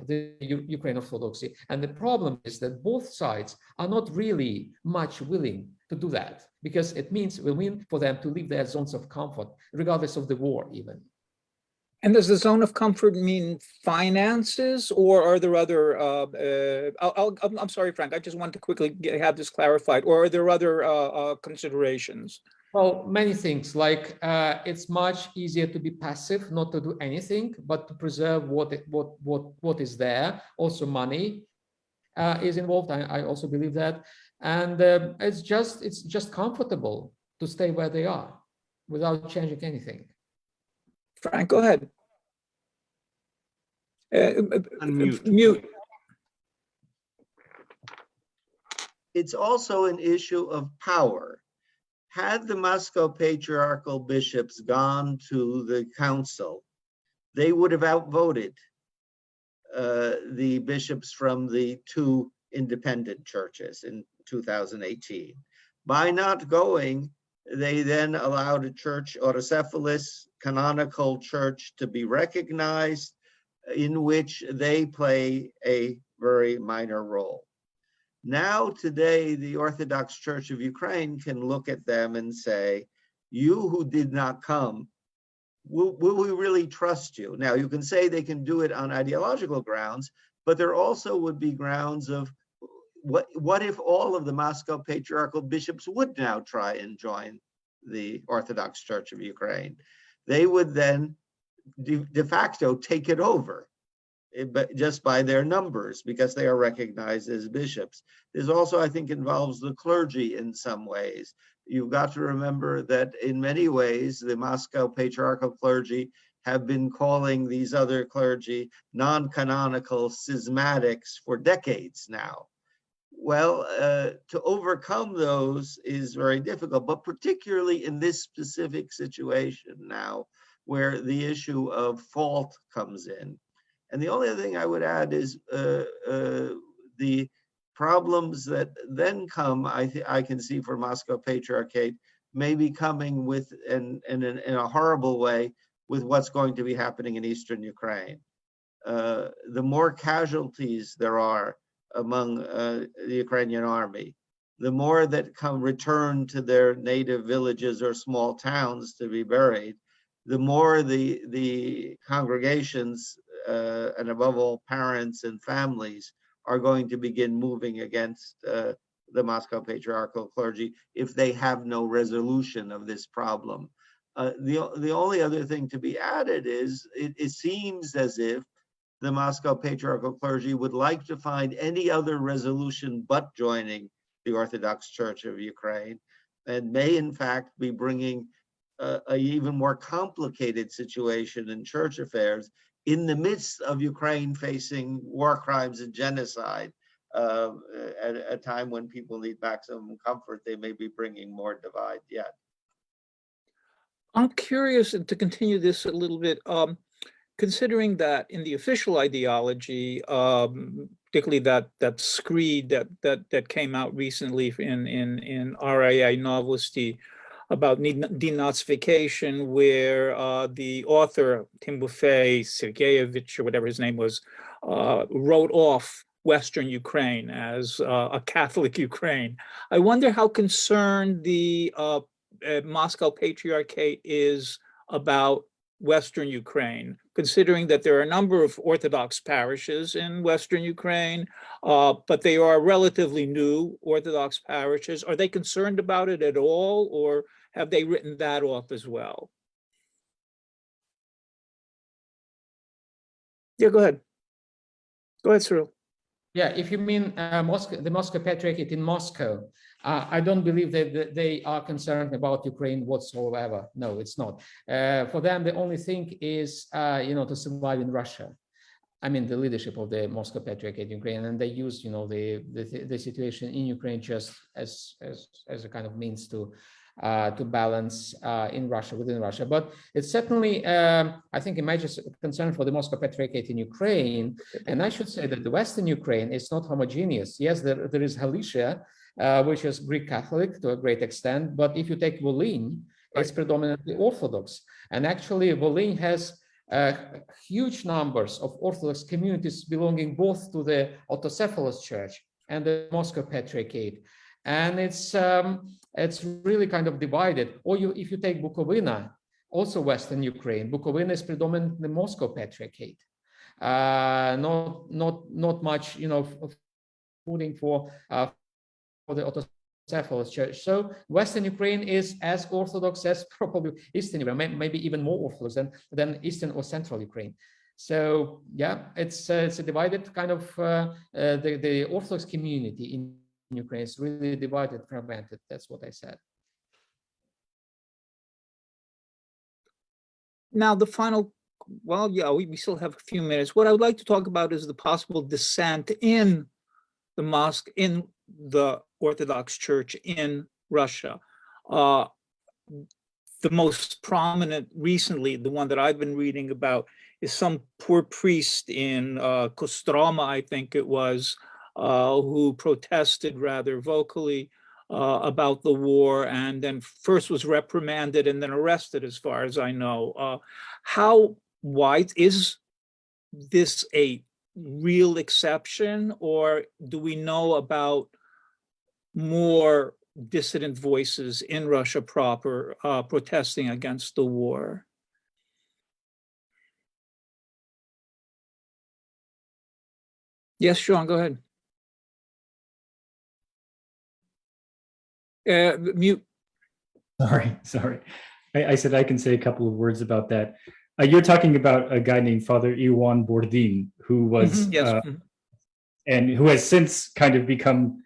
S8: the Ukraine Orthodoxy. And the problem is that both sides are not really much willing to do that, because it will mean for them to leave their zones of comfort, regardless of the war even.
S2: And does the zone of comfort mean finances, or are there other, I'm sorry, Frank, I just wanted to quickly have this clarified, or are there other considerations?
S8: Well, many things, like it's much easier to be passive, not to do anything, but to preserve what is there. Also money is involved, I also believe that. And it's just comfortable to stay where they are without changing anything.
S2: Frank, go ahead.
S11: Unmute.
S2: Mute.
S10: It's also an issue of power. Had the Moscow patriarchal bishops gone to the council, they would have outvoted the bishops from the two independent churches in 2018. By not going, they then allowed a church, autocephalous, canonical church, to be recognized, in which they play a very minor role. Now, today, the Orthodox Church of Ukraine can look at them and say, you who did not come, will we really trust you? Now, you can say they can do it on ideological grounds, but there also would be grounds of, what if all of the Moscow patriarchal bishops would now try and join the Orthodox Church of Ukraine? They would then de facto take it over, but just by their numbers, because they are recognized as bishops. This also, I think, involves the clergy in some ways. You've got to remember that in many ways, the Moscow patriarchal clergy have been calling these other clergy non-canonical schismatics for decades now. Well, to overcome those is very difficult, but particularly in this specific situation now, where the issue of fault comes in. And the only other thing I would add is the problems that then come, I can see for Moscow Patriarchate, may be coming with, in a horrible way, with what's going to be happening in eastern Ukraine. The more casualties there are among the Ukrainian army, the more that return to their native villages or small towns to be buried, the more the congregations and above all parents and families are going to begin moving against the Moscow patriarchal clergy if they have no resolution of this problem. The only other thing to be added is it seems as if the Moscow patriarchal clergy would like to find any other resolution but joining the Orthodox Church of Ukraine, and may in fact be bringing an even more complicated situation in church affairs in the midst of Ukraine facing war crimes and genocide. At a time when people need maximum comfort, they may be bringing more divide yet.
S2: I'm curious to continue this a little bit. Considering that in the official ideology, particularly that screed that came out recently in RIA Novosti about denazification, where the author Timofey Sergeyevich, or whatever his name was, wrote off Western Ukraine as a Catholic Ukraine. I wonder how concerned the Moscow Patriarchate is about Western Ukraine, considering that there are a number of Orthodox parishes in Western Ukraine, but they are relatively new Orthodox parishes. Are they concerned about it at all, or have they written that off as well? Yeah, go ahead. Go ahead, Cyril.
S8: Yeah, if you mean Moscow, the Moscow Patriarchate in Moscow, I don't believe that they are concerned about Ukraine whatsoever. No, it's not. For them, the only thing is, to survive in Russia. I mean, the leadership of the Moscow Patriarchate in Ukraine, and they use, the situation in Ukraine just as a kind of means to balance in Russia, within Russia. But it's certainly, I think, a major concern for the Moscow Patriarchate in Ukraine. And I should say that the Western Ukraine is not homogeneous. Yes, there is Galicia, which is Greek Catholic to a great extent. But if you take Volhynia, it's predominantly Orthodox. And actually, Volhynia has huge numbers of Orthodox communities belonging both to the Autocephalous Church and the Moscow Patriarchate. And it's really kind of divided. Or if you take Bukovina, also Western Ukraine, Bukovina is predominantly Moscow Patriarchate. Not much, voting for the Autocephalous Church. So Western Ukraine is as Orthodox as probably Eastern Ukraine, maybe even more Orthodox than Eastern or Central Ukraine. So yeah, it's a divided kind of the Orthodox community in Ukraine is really divided, fragmented. That's what I said.
S2: Now, the final, well, yeah, we still have a few minutes. What I would like to talk about is the possible dissent in the mosque, in the Orthodox Church in Russia. The most prominent recently, the one that I've been reading about, is some poor priest in Kostroma, I think it was, who protested rather vocally about the war, and then first was reprimanded and then arrested, as far as I know. How wide is this a real exception, or do we know about more dissident voices in Russia proper protesting against the war? Yes, Sean, go ahead. Mute.
S9: Sorry. I said I can say a couple of words about that. You're talking about a guy named Father Iwan Bordin, who was, and who has since kind of become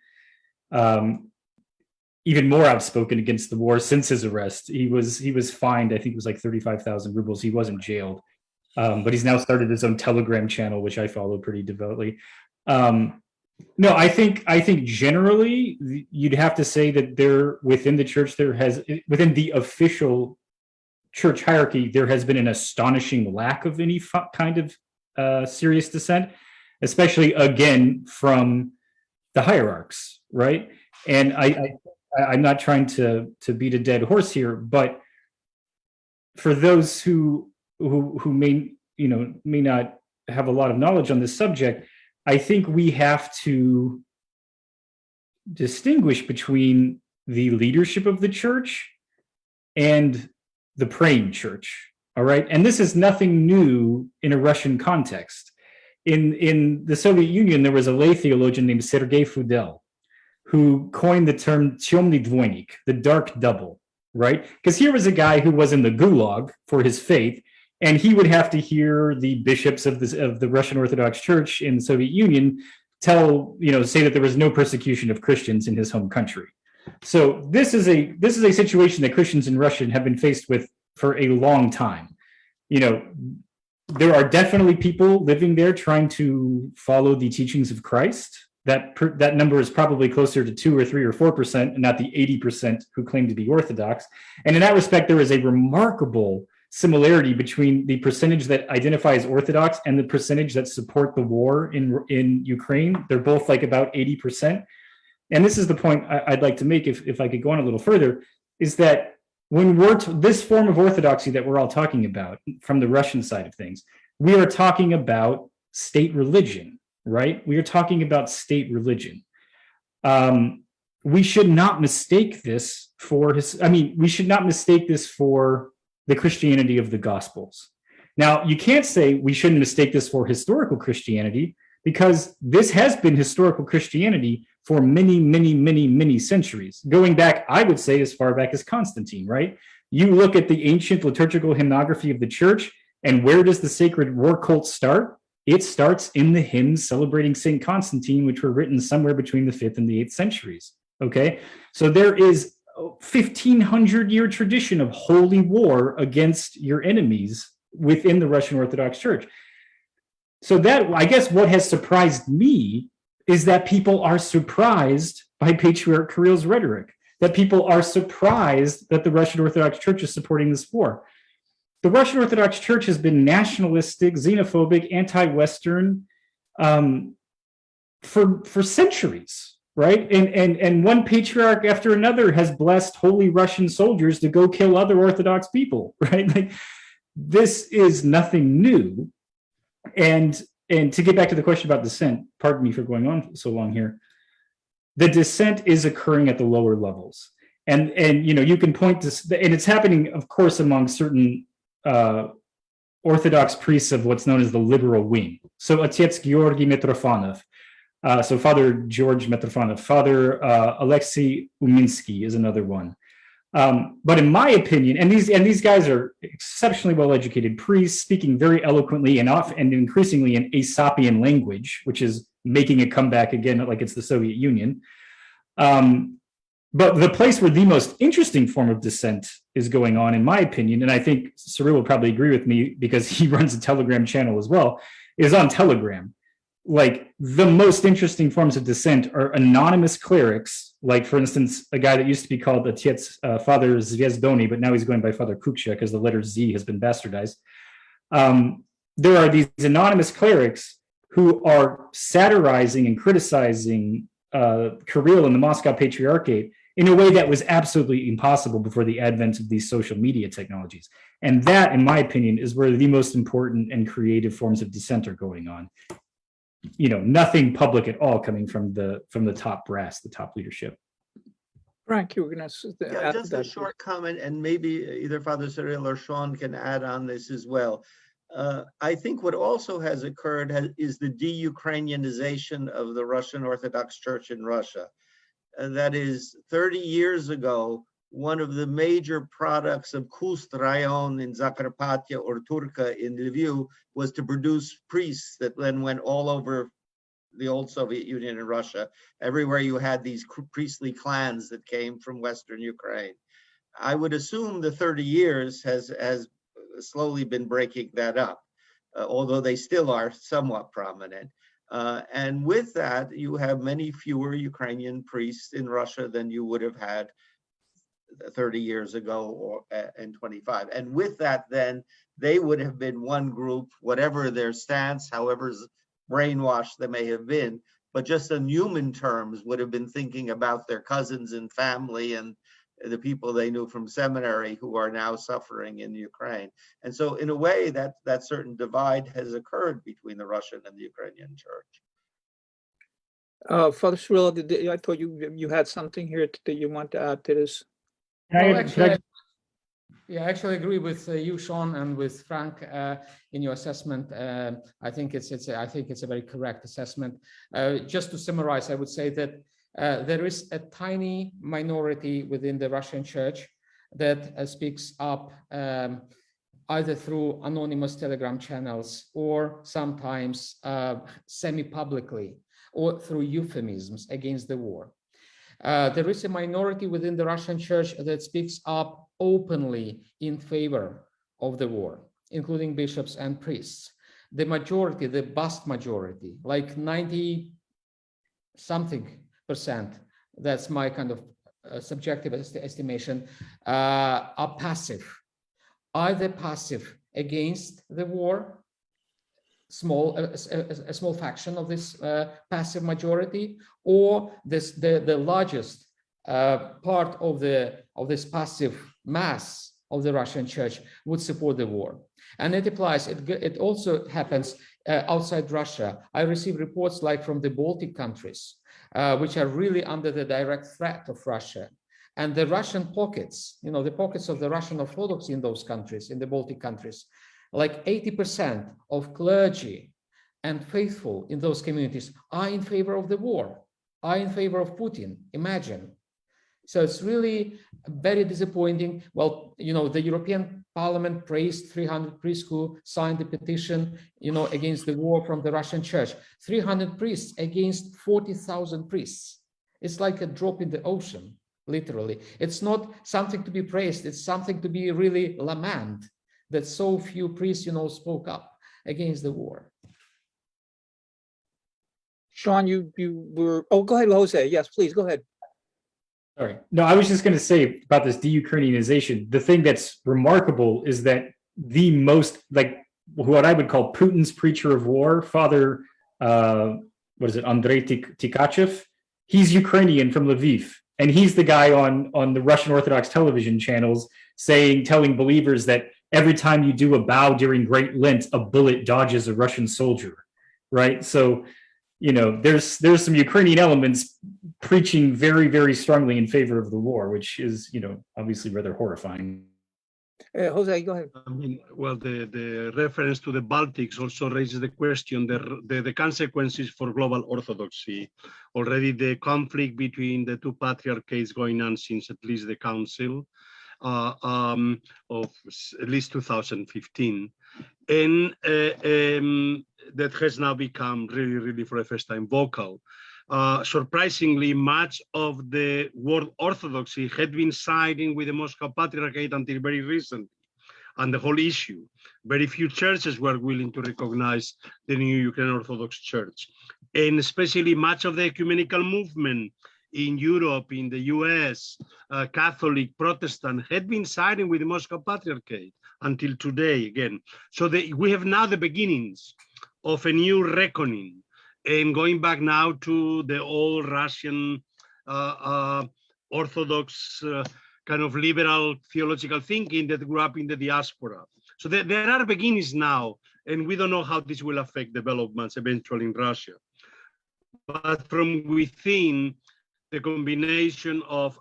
S9: even more outspoken against the war since his arrest. He was fined, I think it was like 35,000 rubles. He wasn't jailed, but he's now started his own Telegram channel, which I follow pretty devoutly. No, I think generally you'd have to say that within the church, within the official church hierarchy, there has been an astonishing lack of any kind of serious dissent, especially again from the hierarchs, right? And I'm not trying to beat a dead horse here, but for those who may not have a lot of knowledge on this subject, I think we have to distinguish between the leadership of the church and the praying church, all right? And this is nothing new in a Russian context. In the Soviet Union, there was a lay theologian named Sergei Fudel who coined the term "темный двойник," the dark double, right? Because here was a guy who was in the gulag for his faith, and he would have to hear the bishops of the Russian Orthodox Church in the Soviet Union say that there was no persecution of Christians in his home country. So this is a situation that Christians in Russia have been faced with for a long time. There are definitely people living there trying to follow the teachings of Christ. That number is probably closer to 2 or 3 or 4%, and not the 80% who claim to be Orthodox. And in that respect, there is a remarkable similarity between the percentage that identify as Orthodox and the percentage that support the war in Ukraine. They're both like about 80%. And this is the point I'd like to make, if I could go on a little further, is that when this form of Orthodoxy that we're all talking about from the Russian side of things, we are talking about state religion, right? We are talking about state religion. We should not mistake this for the Christianity of the Gospels. Now, you can't say we shouldn't mistake this for historical Christianity, because this has been historical Christianity for many, many, many, many centuries, going back, I would say, as far back as Constantine, right? You look at the ancient liturgical hymnography of the church, and where does the sacred war cult start? It starts in the hymns celebrating St. Constantine, which were written somewhere between the 5th and the 8th centuries, okay? So there is a 1,500-year tradition of holy war against your enemies within the Russian Orthodox Church. So that, I guess what has surprised me is that people are surprised by Patriarch Kirill's rhetoric, that people are surprised that the Russian Orthodox Church is supporting this war. The Russian Orthodox Church has been nationalistic, xenophobic, anti-Western for centuries, right? And one patriarch after another has blessed holy Russian soldiers to go kill other Orthodox people, right? Like, this is nothing new. And to get back to the question about dissent, pardon me for going on so long here, the dissent is occurring at the lower levels. And you know, you can point to, and it's happening, of course, among certain Orthodox priests of what's known as the liberal wing. So Otец Georgy Mitrofanov, so Father George Mitrofanov, Father Alexei Uminsky is another one. But in my opinion, and these guys are exceptionally well-educated priests, speaking very eloquently and increasingly in Aesopian language, which is making a comeback again, like it's the Soviet Union. But the place where the most interesting form of dissent is going on, in my opinion, and I think Cyril will probably agree with me because he runs a Telegram channel as well, is on Telegram. Like, the most interesting forms of dissent are anonymous clerics, like, for instance, a guy that used to be called Father Zvezdony, but now he's going by Father Kuksha because the letter Z has been bastardized. There are these anonymous clerics who are satirizing and criticizing Kirill and the Moscow Patriarchate in a way that was absolutely impossible before the advent of these social media technologies. And that, in my opinion, is where the most important and creative forms of dissent are going on. You know, nothing public at all coming from the top brass, the top leadership.
S2: Frank, you were going to
S10: add just a short comment, and maybe either Father Cyril or Sean can add on this as well. I think what also has occurred is the de-Ukrainianization of the Russian Orthodox Church in Russia. That is, 30 years ago, one of the major products of Kust Rayon in Zakarpattia or Turka in Lviv was to produce priests that then went all over the old Soviet Union and Russia. Everywhere you had these priestly clans that came from Western Ukraine. I would assume the 30 years has slowly been breaking that up, although they still are somewhat prominent. And with that, you have many fewer Ukrainian priests in Russia than you would have had 30 years ago or and 25. And with that, then they would have been one group, whatever their stance, however brainwashed they may have been, but just in human terms would have been thinking about their cousins and family and the people they knew from seminary who are now suffering in Ukraine. And so in a way that certain divide has occurred between the Russian and the Ukrainian church.
S2: Father Cyril, I thought you had something here that you want to add to this.
S8: I actually agree with you, Sean, and with Frank in your assessment. I think it's a very correct assessment. Just to summarize, I would say that there is a tiny minority within the Russian Church that speaks up either through anonymous Telegram channels or sometimes semi-publicly or through euphemisms against the war. There is a minority within the Russian Church that speaks up openly in favor of the war, including bishops and priests. The majority, the vast majority, like 90-something%, that's my kind of subjective estimation, are passive, either passive against the war, a small faction of this passive majority, or the largest part of this passive mass of the Russian Church would support the war. And it applies. It also happens outside Russia. I receive reports like from the Baltic countries, which are really under the direct threat of Russia. And the Russian pockets, the pockets of the Russian Orthodoxy in those countries, in the Baltic countries, Like 80% of clergy and faithful in those communities are in favor of the war, are in favor of Putin. Imagine. So it's really very disappointing. Well, the European Parliament praised 300 priests who signed the petition, against the war from the Russian church. 300 priests against 40,000 priests. It's like a drop in the ocean, literally. It's not something to be praised. It's something to be really lament that so few priests, spoke up against the war.
S2: Sean, you were, oh, go ahead, Jose. Yes, please, go ahead.
S9: Sorry. No, I was just going to say about this de-Ukrainianization. The thing that's remarkable is that the most, like, what I would call Putin's preacher of war, Father, what is it, Andrei Tikachev, he's Ukrainian from Lviv. And he's the guy on the Russian Orthodox television channels telling believers that every time you do a bow during Great Lent, a bullet dodges a Russian soldier, right? So, there's some Ukrainian elements preaching very, very strongly in favor of the war, which is, obviously rather horrifying.
S2: Jose, go ahead.
S11: I mean, well, the reference to the Baltics also raises the question, the consequences for global orthodoxy. Already the conflict between the two patriarchates going on since at least the Council of at least 2015. And that has now become really, really for the first time vocal. Surprisingly, much of the world orthodoxy had been siding with the Moscow Patriarchate until very recently. And the whole issue, very few churches were willing to recognize the new Ukrainian Orthodox Church. And especially much of the ecumenical movement in Europe, in the US, Catholic, Protestant, had been siding with the Moscow Patriarchate until today again. So we have now the beginnings of a new reckoning and going back now to the old Russian Orthodox kind of liberal theological thinking that grew up in the diaspora. So there are beginnings now, and we don't know how this will affect developments eventually in Russia. But from within, the combination of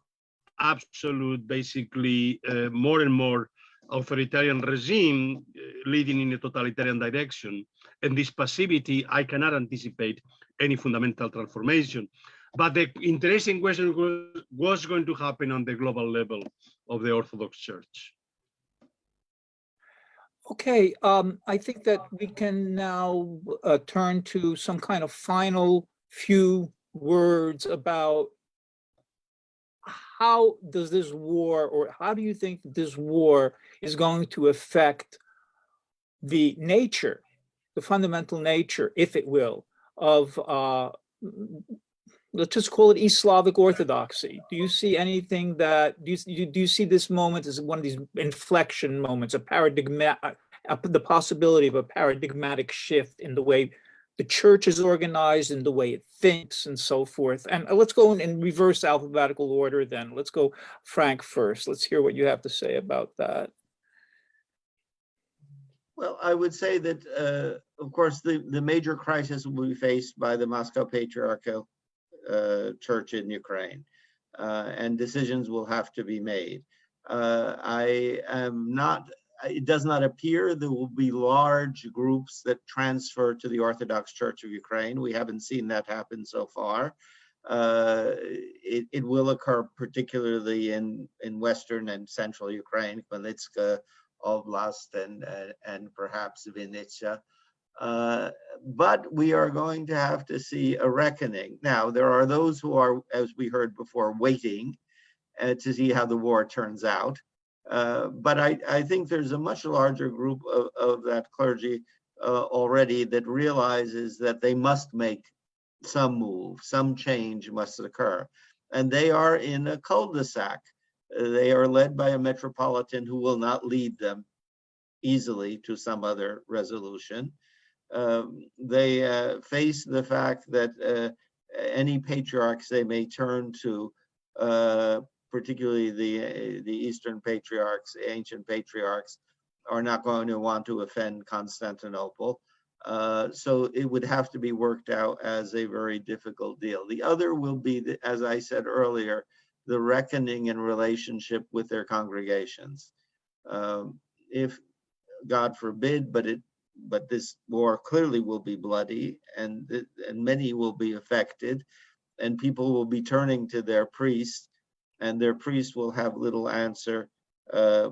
S11: absolute, basically more and more authoritarian regime leading in a totalitarian direction, and this passivity, I cannot anticipate any fundamental transformation. But the interesting question was what's going to happen on the global level of the Orthodox Church?
S2: Okay, I think that we can now turn to some kind of final few words about how does this war, or how do you think this war is going to affect the nature, the fundamental nature, if it will, of let's just call it East Slavic Orthodoxy. Do you see anything that, do you see this moment as one of these inflection moments, the possibility of a paradigmatic shift in the way the church is organized, in the way it thinks, and so forth? And let's go in reverse alphabetical order then. Let's go Frank first. Let's hear what you have to say about that.
S10: Well, I would say that, of course, the major crisis will be faced by the Moscow Patriarchal Church in Ukraine, and decisions will have to be made. It does not appear there will be large groups that transfer to the Orthodox Church of Ukraine. We haven't seen that happen so far. It will occur particularly in Western and Central Ukraine, Khmelnytska Oblast and perhaps Vinnytsia. But we are going to have to see a reckoning. Now, there are those who are, as we heard before, waiting to see how the war turns out. But I think there's a much larger group of that clergy already that realizes that they must make some move, some change must occur. And they are in a cul-de-sac. They are led by a metropolitan who will not lead them easily to some other resolution. They face the fact that any patriarchs they may turn to, particularly the Eastern patriarchs, the ancient patriarchs, are not going to want to offend Constantinople. So it would have to be worked out as a very difficult deal. The other will be, as I said earlier, the reckoning in relationship with their congregations. If God forbid, but this war clearly will be bloody, and many will be affected, and people will be turning to their priest, and their priest will have little answer,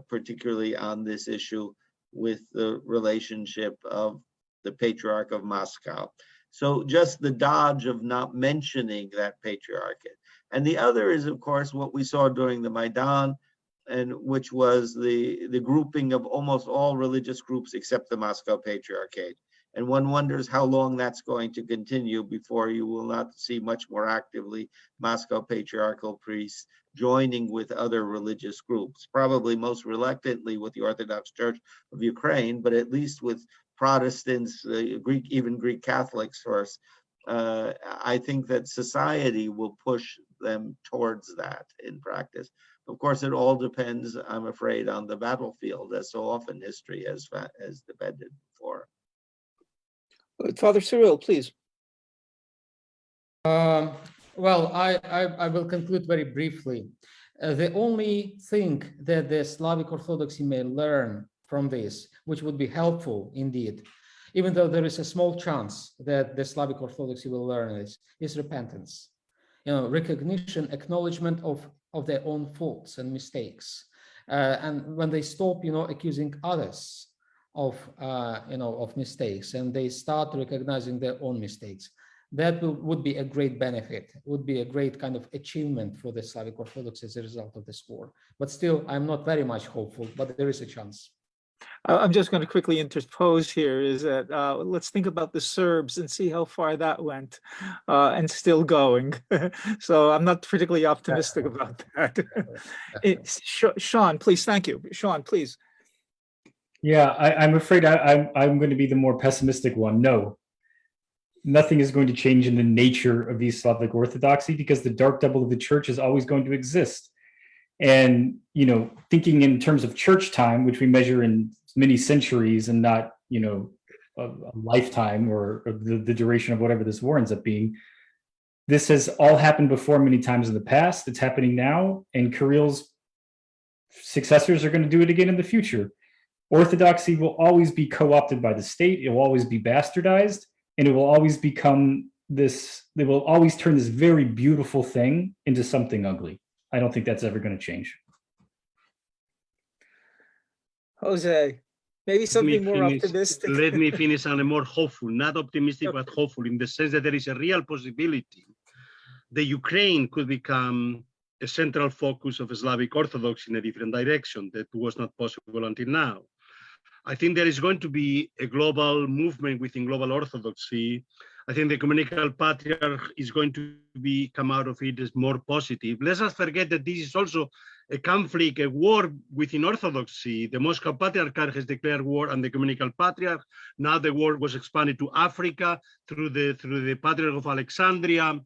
S10: particularly on this issue with the relationship of the Patriarch of Moscow. So just the dodge of not mentioning that patriarchate. And the other is, of course, what we saw during the Maidan, and which was the grouping of almost all religious groups except the Moscow Patriarchate. And one wonders how long that's going to continue before you will not see much more actively Moscow Patriarchal priests joining with other religious groups, probably most reluctantly with the Orthodox Church of Ukraine, but at least with Protestants, Greek, even Greek Catholics first. I think that society will push them towards that in practice. Of course, it all depends, I'm afraid, on the battlefield, as so often history has depended before.
S2: Father Cyril, please.
S8: Well, I will conclude very briefly. The only thing that the Slavic Orthodoxy may learn from this, which would be helpful indeed, even though there is a small chance that the Slavic Orthodoxy will learn this, is repentance. Recognition, acknowledgement of their own faults and mistakes. And when they stop, accusing others of mistakes, and they start recognizing their own mistakes, that would be a great benefit, would be a great kind of achievement for the Slavic Orthodoxy as a result of this war. But still, I'm not very much hopeful, but there is a chance.
S2: I'm just going to quickly interpose here is that let's think about the Serbs and see how far that went and still going. So I'm not particularly optimistic about that. Sean, please. Thank you. Sean, please.
S9: Yeah, I'm afraid I'm going to be the more pessimistic one. No, nothing is going to change in the nature of East Slavic Orthodoxy because the dark double of the church is always going to exist. And, thinking in terms of church time, which we measure in many centuries and not, a lifetime or the duration of whatever this war ends up being, this has all happened before many times in the past. It's happening now, and Kirill's successors are going to do it again in the future. Orthodoxy will always be co-opted by the state. It will always be bastardized, and it will always become this, they will always turn this very beautiful thing into something ugly. I don't think that's ever going to change.
S2: Jose, maybe something more optimistic.
S11: Let me finish on a more hopeful, not optimistic, but hopeful, in the sense that there is a real possibility that Ukraine could become a central focus of Slavic Orthodoxy in a different direction that was not possible until now. I think there is going to be a global movement within global Orthodoxy. I think the Ecumenical Patriarch is going to come out of it as more positive. Let's not forget that this is also a conflict, a war within Orthodoxy. The Moscow Patriarchate has declared war on the Ecumenical Patriarch. Now the war was expanded to Africa through the Patriarch of Alexandria.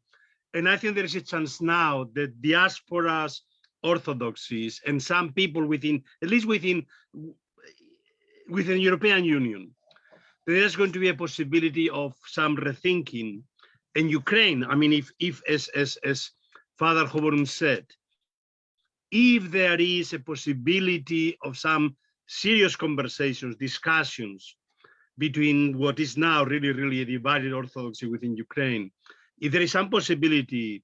S11: And I think there is a chance now that diasporas, orthodoxies, and some people within, at least within the European Union, there's going to be a possibility of some rethinking. In Ukraine, I mean, if as Father Hovorun said, if there is a possibility of some serious conversations, discussions between what is now really a divided Orthodoxy within Ukraine, if there is some possibility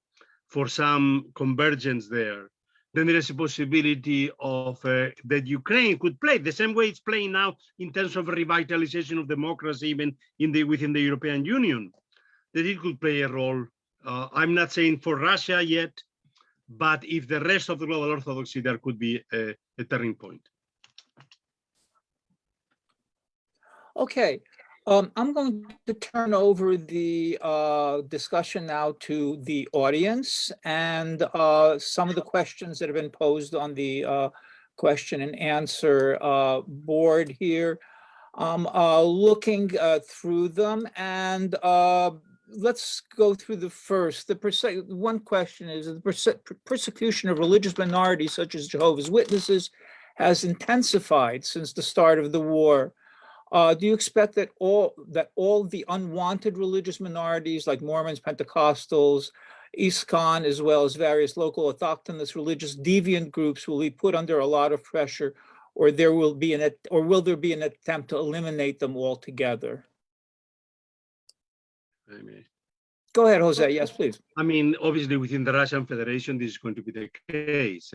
S11: for some convergence there, then there is a possibility of that Ukraine could play the same way it's playing now in terms of revitalization of democracy, even within the European Union, that it could play a role. I'm not saying for Russia yet, but if the rest of the global Orthodoxy, there could be a turning point.
S2: Okay. I'm going to turn over the discussion now to the audience and some of the questions that have been posed on the question and answer board here. I'm looking through them, and let's go through the first. One question is, the persecution of religious minorities such as Jehovah's Witnesses has intensified since the start of the war. Do you expect that all the unwanted religious minorities like Mormons, Pentecostals, ISKCON, as well as various local autochthonous religious deviant groups will be put under a lot of pressure, or there will be will there be an attempt to eliminate them altogether?
S11: I mean,
S2: Go ahead, Jose. Yes, please.
S11: I mean, obviously within the Russian Federation, this is going to be the case.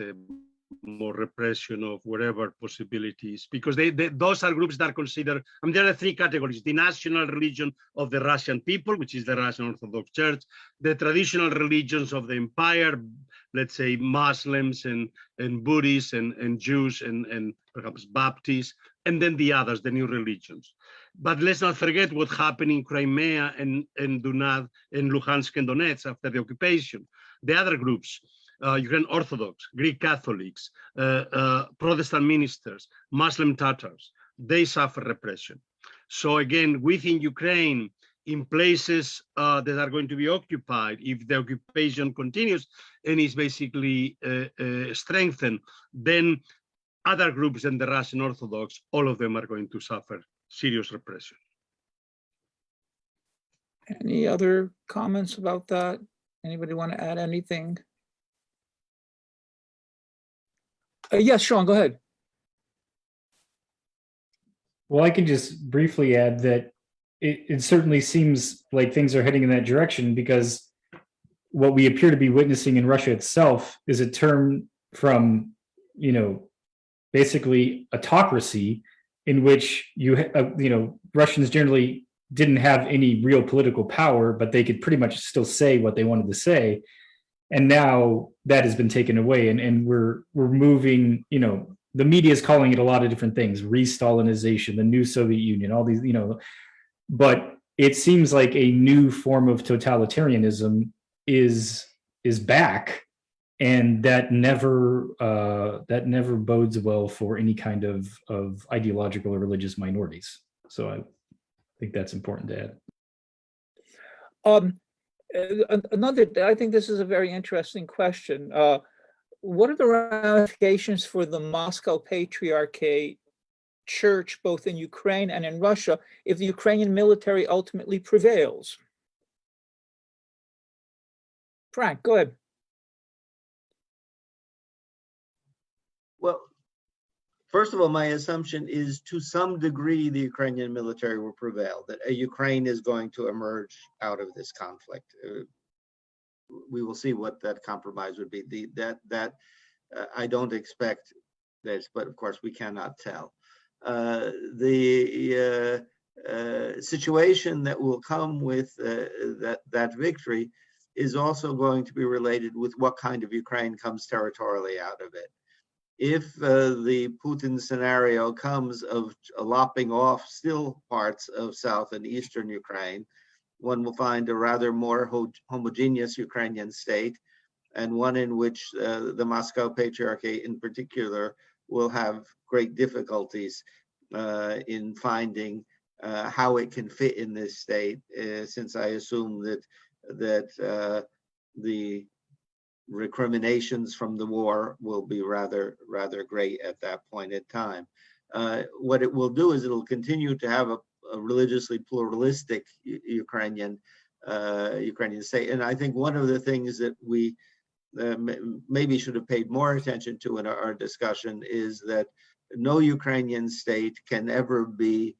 S11: More repression of whatever possibilities, because those are groups that are considered, I mean, there are three categories: the national religion of the Russian people, which is the Russian Orthodox Church, the traditional religions of the empire, let's say Muslims and Buddhists and Jews and perhaps Baptists, and then the others, the new religions. But let's not forget what happened in Crimea and Donetsk and Luhansk and Donetsk after the occupation. The other groups, Ukrainian Orthodox, Greek Catholics, Protestant ministers, Muslim Tatars, they suffer repression. So again, within Ukraine, in places that are going to be occupied, if the occupation continues and is basically strengthened, then other groups than the Russian Orthodox, all of them are going to suffer serious repression.
S2: Any other comments about that? Anybody want to add anything? Yes, Sean, go ahead.
S9: Well, I can just briefly add that it certainly seems like things are heading in that direction, because what we appear to be witnessing in Russia itself is a turn from, basically autocracy, in which Russians generally didn't have any real political power, but they could pretty much still say what they wanted to say. And now that has been taken away, and we're moving, the media is calling it a lot of different things: re-Stalinization, the new Soviet Union, all these, but it seems like a new form of totalitarianism is back, and that never bodes well for any kind of ideological or religious minorities. So I think that's important to add.
S2: I think this is a very interesting question. What are the ramifications for the Moscow Patriarchate Church, both in Ukraine and in Russia, if the Ukrainian military ultimately prevails? Frank, go ahead.
S10: Well, first of all, my assumption is to some degree the Ukrainian military will prevail, that Ukraine is going to emerge out of this conflict. We will see what that compromise would be. I don't expect this, but of course we cannot tell. The situation that will come with that victory is also going to be related with what kind of Ukraine comes territorially out of it. If the Putin scenario comes of lopping off still parts of South and Eastern Ukraine, one will find a rather more homogeneous Ukrainian state, and one in which the Moscow Patriarchate in particular will have great difficulties in finding how it can fit in this state, since I assume that the recriminations from the war will be rather great at that point in time. What it will do is it'll continue to have a religiously pluralistic Ukrainian state, and I think one of the things that we maybe should have paid more attention to in our discussion is that no Ukrainian state can ever be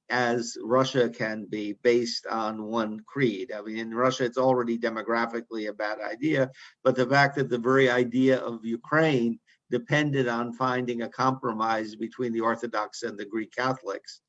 S10: as Russia can be, based on one creed. I mean, in Russia, it's already demographically a bad idea, but the fact that the very idea of Ukraine depended on finding a compromise between the Orthodox and the Greek Catholics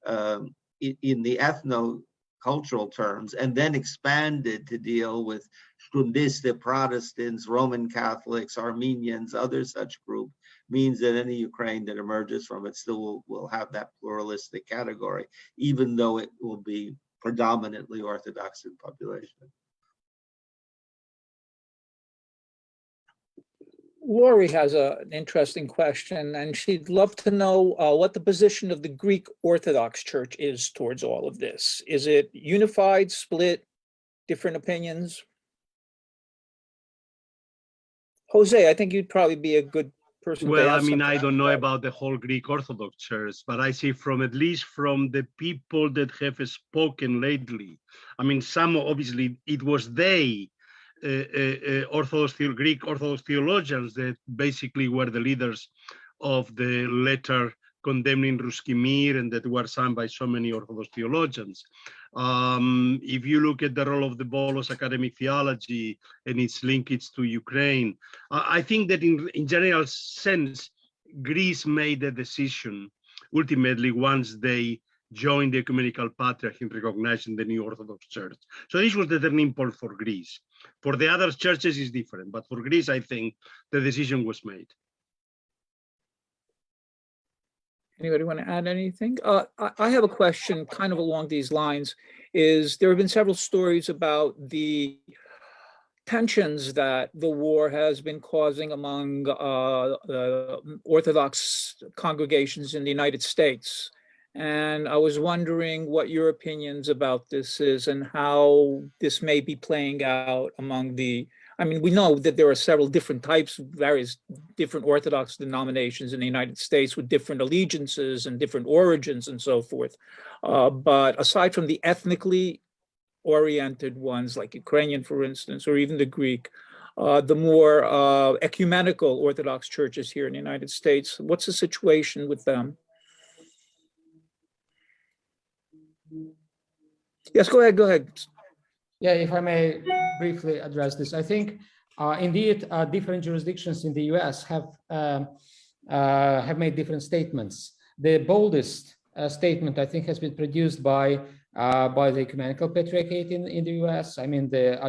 S10: in the ethno-cultural terms, and then expanded to deal with Stundista Protestants, Roman Catholics, Armenians, other such groups, means that any Ukraine that emerges from it still will have that pluralistic category, even though it will be predominantly Orthodox in population.
S2: Lori has an interesting question, and she'd love to know what the position of the Greek Orthodox Church is towards all of this. Is it unified, split, different opinions? Jose, I think you'd probably be a good person.
S11: Well, I mean, I don't know about the whole Greek Orthodox Church, but I see from at least from the people that have spoken lately. I mean, some obviously it was they, Greek Orthodox theologians, that basically were the leaders of the letter condemning Ruski Mir, and that were signed by so many Orthodox theologians. If you look at the role of the Bolos academic theology and its linkage to Ukraine, I think that in general sense, Greece made a decision ultimately once they joined the Ecumenical Patriarch in recognizing the new Orthodox Church. So this was the turning point for Greece. For the other churches is different, but for Greece, I think the decision was made.
S2: Anybody want to add anything? I have a question kind of along these lines. There have been several stories about the tensions that the war has been causing among Orthodox congregations in the United States. And I was wondering what your opinions about this is and how this may be playing out among I mean, we know that there are several different types, various different Orthodox denominations in the United States with different allegiances and different origins and so forth. But aside from the ethnically oriented ones like Ukrainian, for instance, or even the Greek, the more ecumenical Orthodox churches here in the United States, what's the situation with them? Yes, go ahead.
S8: Yeah, if I may briefly address this, I think indeed different jurisdictions in the U.S. have made different statements. The boldest statement, I think, has been produced by the Ecumenical Patriarchate in the U.S. I mean, the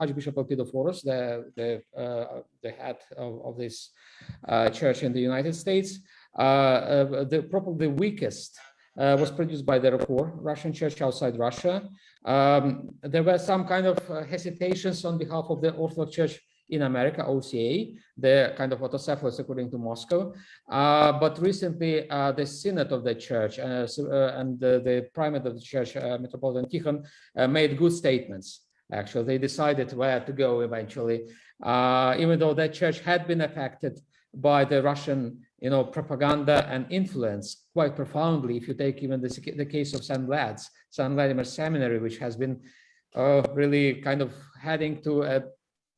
S8: Archbishop Elpidophorus, the head of this church in the United States. Probably the weakest was produced by the ROKOR, Russian Church outside Russia. There were some kind of hesitations on behalf of the Orthodox Church in America, OCA, the kind of autocephalous according to Moscow. But recently, the Synod of the Church and the Primate of the Church, Metropolitan Tikhon, made good statements. Actually, they decided where to go eventually, even though that church had been affected by the Russian, propaganda and influence quite profoundly. If you take even the case of St. Vladimir Seminary, which has been really kind of heading to an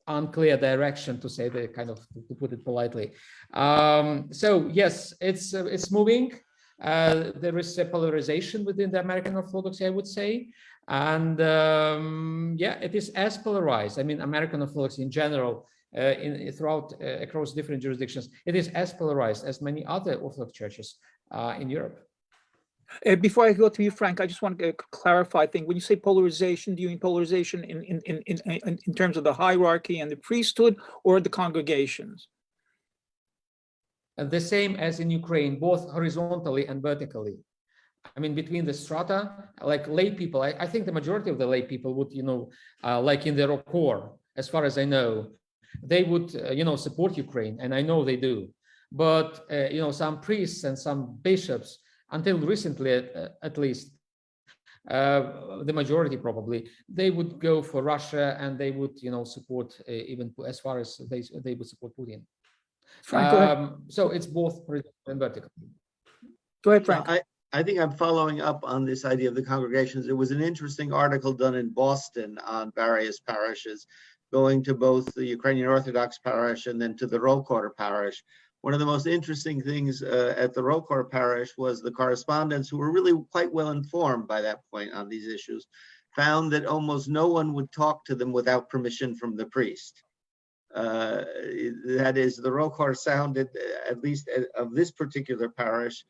S8: unclear direction, to say the kind of, to put it politely. So yes, it's moving. There is a polarization within the American Orthodoxy, I would say. And yeah, it is as polarized. I mean, American Orthodoxy in general, across different jurisdictions, it is as polarized as many other Orthodox churches in Europe.
S2: Before I go to you, Frank, I just want to clarify a thing. When you say polarization, do you mean polarization in terms of the hierarchy and the priesthood, or the congregations?
S8: The same as in Ukraine, both horizontally and vertically. I mean, between the strata, like lay people, I think the majority of the lay people would, like in the ROKOR, as far as I know, they would, support Ukraine, and I know they do. But, some priests and some bishops, until recently, at least, the majority probably, they would go for Russia, and they would, support even as far as they would support Putin.
S2: Frank,
S8: so it's both horizontal and vertical.
S2: Go ahead, Frank.
S10: I think I'm following up on this idea of the congregations. There was an interesting article done in Boston on various parishes, going to both the Ukrainian Orthodox parish and then to the ROKOR parish. One of the most interesting things at the ROKOR parish was the correspondents, who were really quite well informed by that point on these issues, found that almost no one would talk to them without permission from the priest. That is, the ROKOR sounded, at least of this particular parish,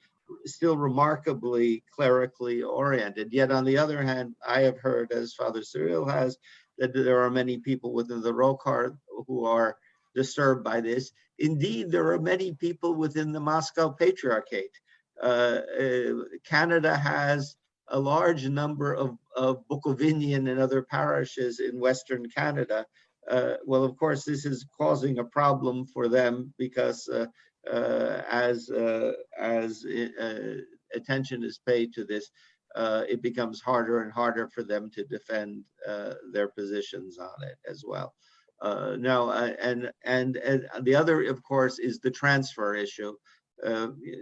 S10: still remarkably clerically oriented. Yet on the other hand, I have heard, as Father Cyril has, that there are many people within the ROKOR who are disturbed by this. Indeed, there are many people within the Moscow Patriarchate. Canada has a large number of Bukovinian and other parishes in Western Canada. Well, of course, this is causing a problem for them because as attention is paid to this, it becomes harder and harder for them to defend their positions on it as well. Now, and the other, of course, is the transfer issue.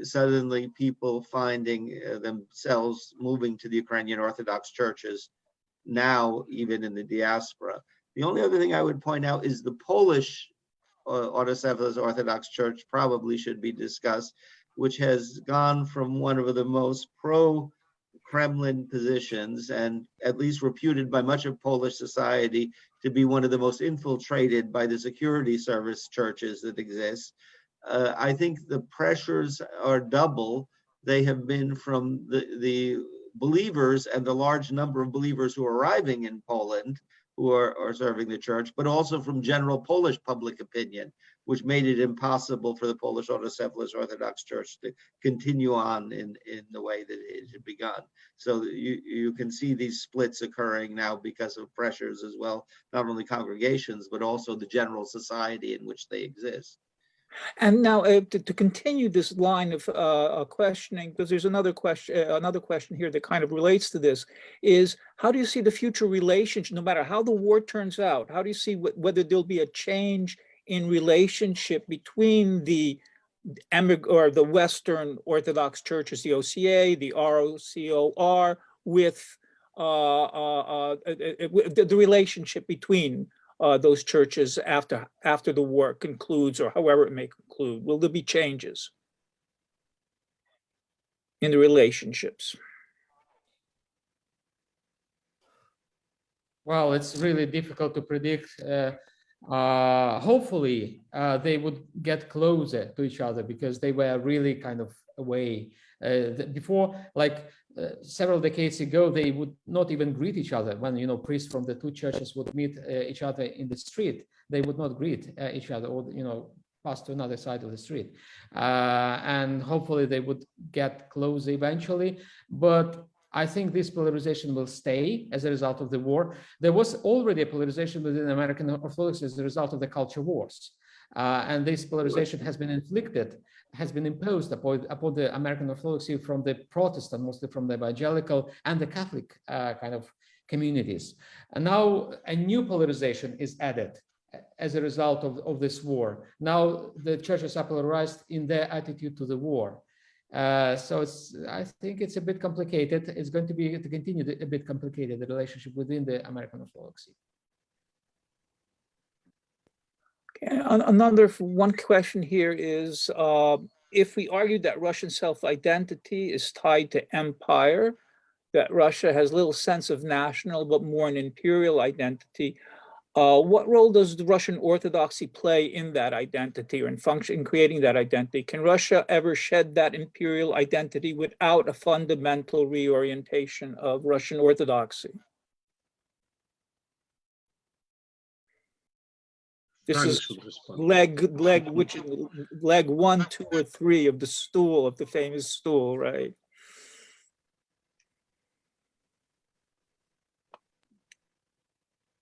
S10: Suddenly, people finding themselves moving to the Ukrainian Orthodox churches now, even in the diaspora. The only other thing I would point out is the Polish autocephalous Orthodox Church probably should be discussed, which has gone from one of the most pro-Kremlin positions, and at least reputed by much of Polish society to be one of the most infiltrated by the security service churches that exist. I think the pressures are double. They have been from the believers and the large number of believers who are arriving in Poland, who are serving the church, but also from general Polish public opinion, which made it impossible for the Polish autocephalous Orthodox Church to continue on in the way that it had begun. So you can see these splits occurring now because of pressures as well, not only congregations, but also the general society in which they exist.
S2: And now to continue this line of questioning, because there's another question here that kind of relates to this, is how do you see the future relationship, no matter how the war turns out, how do you see whether there'll be a change in relationship between the Western Orthodox churches, the OCA, the ROCOR, with the relationship between those churches after the war concludes, or however it may conclude? Will there be changes in the relationships?
S8: Well, it's really difficult to predict. Hopefully, they would get closer to each other, because they were really kind of away. Before, like several decades ago, they would not even greet each other. When priests from the two churches would meet each other in the street, they would not greet each other, or pass to another side of the street. And hopefully they would get close eventually. But I think this polarization will stay as a result of the war. There was already a polarization within American Orthodoxy as a result of the culture wars. And this polarization has been imposed upon the American Orthodoxy from the Protestant, mostly from the evangelical and the Catholic kind of communities. And now a new polarization is added as a result of this war. Now the churches are polarized in their attitude to the war. So I think it's a bit complicated. It's going to continue a bit complicated, the relationship within the American Orthodoxy.
S2: Another one question here is, if we argue that Russian self-identity is tied to empire, that Russia has little sense of national but more an imperial identity, what role does the Russian Orthodoxy play in that identity, or in creating that identity? Can Russia ever shed that imperial identity without a fundamental reorientation of Russian Orthodoxy? This is leg 1, 2, or 3 of the stool, of the famous stool, right?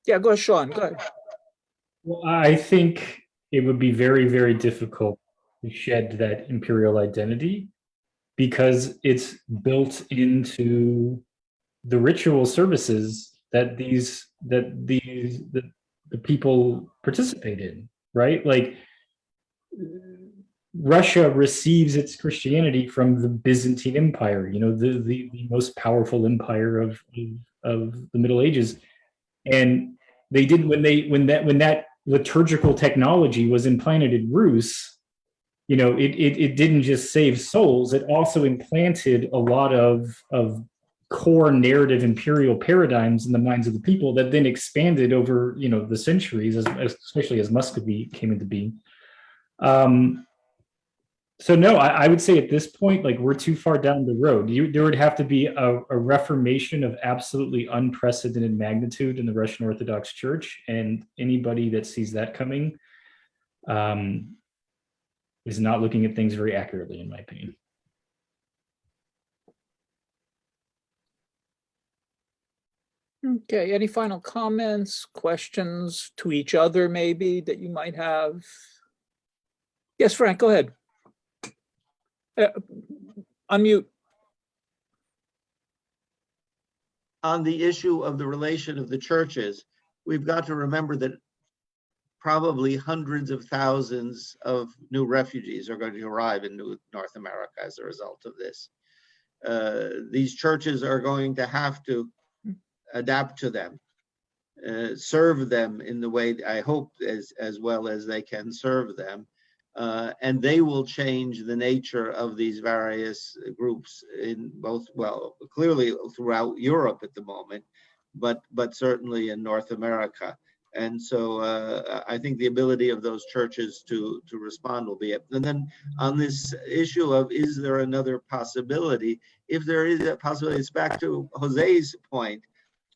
S2: Yeah, go ahead, Sean. Go ahead.
S9: Well, I think it would be very, very difficult to shed that imperial identity, because it's built into the ritual services that the people participate in, right? Like, Russia receives its Christianity from the Byzantine Empire, the most powerful empire of the Middle Ages. And they didn't, when that liturgical technology was implanted in Rus, it didn't just save souls, it also implanted a lot of core narrative imperial paradigms in the minds of the people that then expanded over the centuries, especially as Muscovy came into being. So no, I would say at this point, like, we're too far down the road. There would have to be a reformation of absolutely unprecedented magnitude in the Russian Orthodox Church, and anybody that sees that coming is not looking at things very accurately, in my opinion.
S2: Okay, any final comments, questions to each other maybe that you might have? Yes, Frank, go ahead. Unmute.
S10: On the issue of the relation of the churches, we've got to remember that probably hundreds of thousands of new refugees are going to arrive in North America as a result of this. These churches are going to have to adapt to them. serve them in the way I hope as well as they can serve them. And they will change the nature of these various groups in both, well, clearly throughout Europe at the moment, but certainly in North America. And so I think the ability of those churches to respond will be it. And then on this issue of, is there another possibility? If there is a possibility, it's back to Jose's point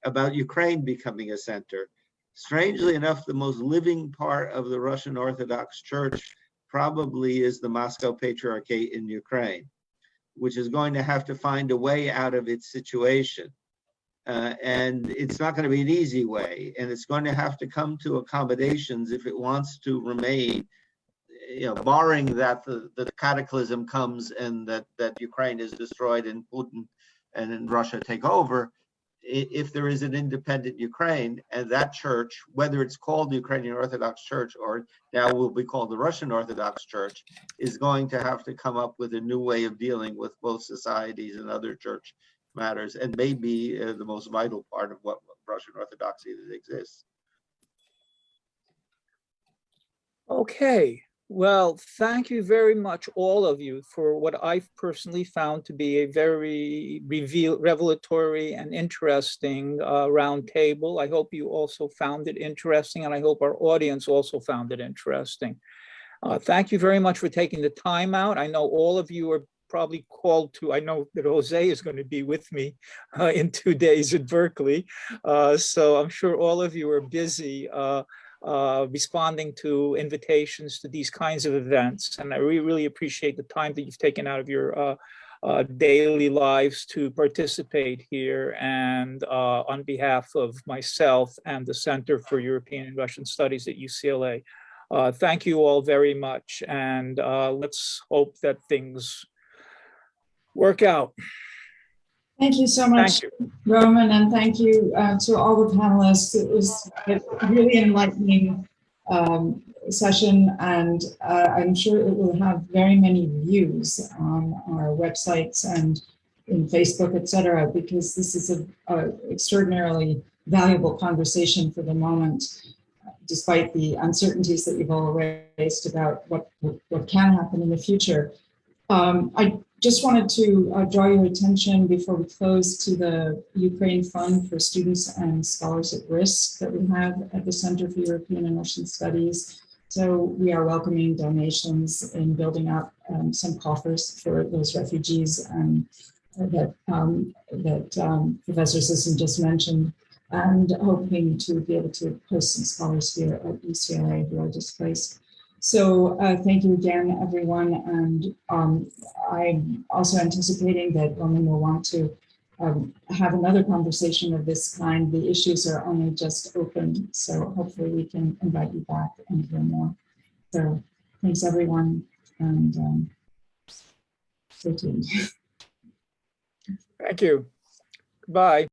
S10: about Ukraine becoming a center. Strangely enough, the most living part of the Russian Orthodox Church probably is the Moscow Patriarchate in Ukraine, which is going to have to find a way out of its situation. And it's not going to be an easy way, and it's going to have to come to accommodations if it wants to remain, barring that the cataclysm comes and that Ukraine is destroyed and Putin and then Russia take over. If there is an independent Ukraine, and that church, whether it's called the Ukrainian Orthodox Church or now will be called the Russian Orthodox Church, is going to have to come up with a new way of dealing with both societies and other church matters, and may be the most vital part of what Russian Orthodoxy that exists.
S2: Okay. Well, thank you very much, all of you, for what I've personally found to be a very revelatory and interesting roundtable. I hope you also found it interesting, and I hope our audience also found it interesting. Thank you very much for taking the time out. I know all of you are probably called to, I know that Jose is going to be with me in 2 days at Berkeley. So I'm sure all of you are busy responding to invitations to these kinds of events. And I really appreciate the time that you've taken out of your daily lives to participate here. And on behalf of myself and the Center for European and Russian Studies at UCLA, thank you all very much. And let's hope that things work out.
S1: Thank you so much, Roman, and thank you to all the panelists. It was a really enlightening session, and I'm sure it will have very many views on our websites and in Facebook, etc., because this is an extraordinarily valuable conversation for the moment, despite the uncertainties that you've all raised about what can happen in the future. I just wanted to draw your attention before we close to the Ukraine Fund for Students and Scholars at Risk that we have at the Center for European and Russian Studies. So we are welcoming donations in building up some coffers for those refugees that Professor Sisson just mentioned, and hoping to be able to host some scholars here at UCLA who are displaced. So thank you again, everyone. And I'm also anticipating that Roman will want to have another conversation of this kind. The issues are only just opened, so hopefully we can invite you back and hear more. So thanks, everyone, and stay tuned.
S2: Thank you. Goodbye.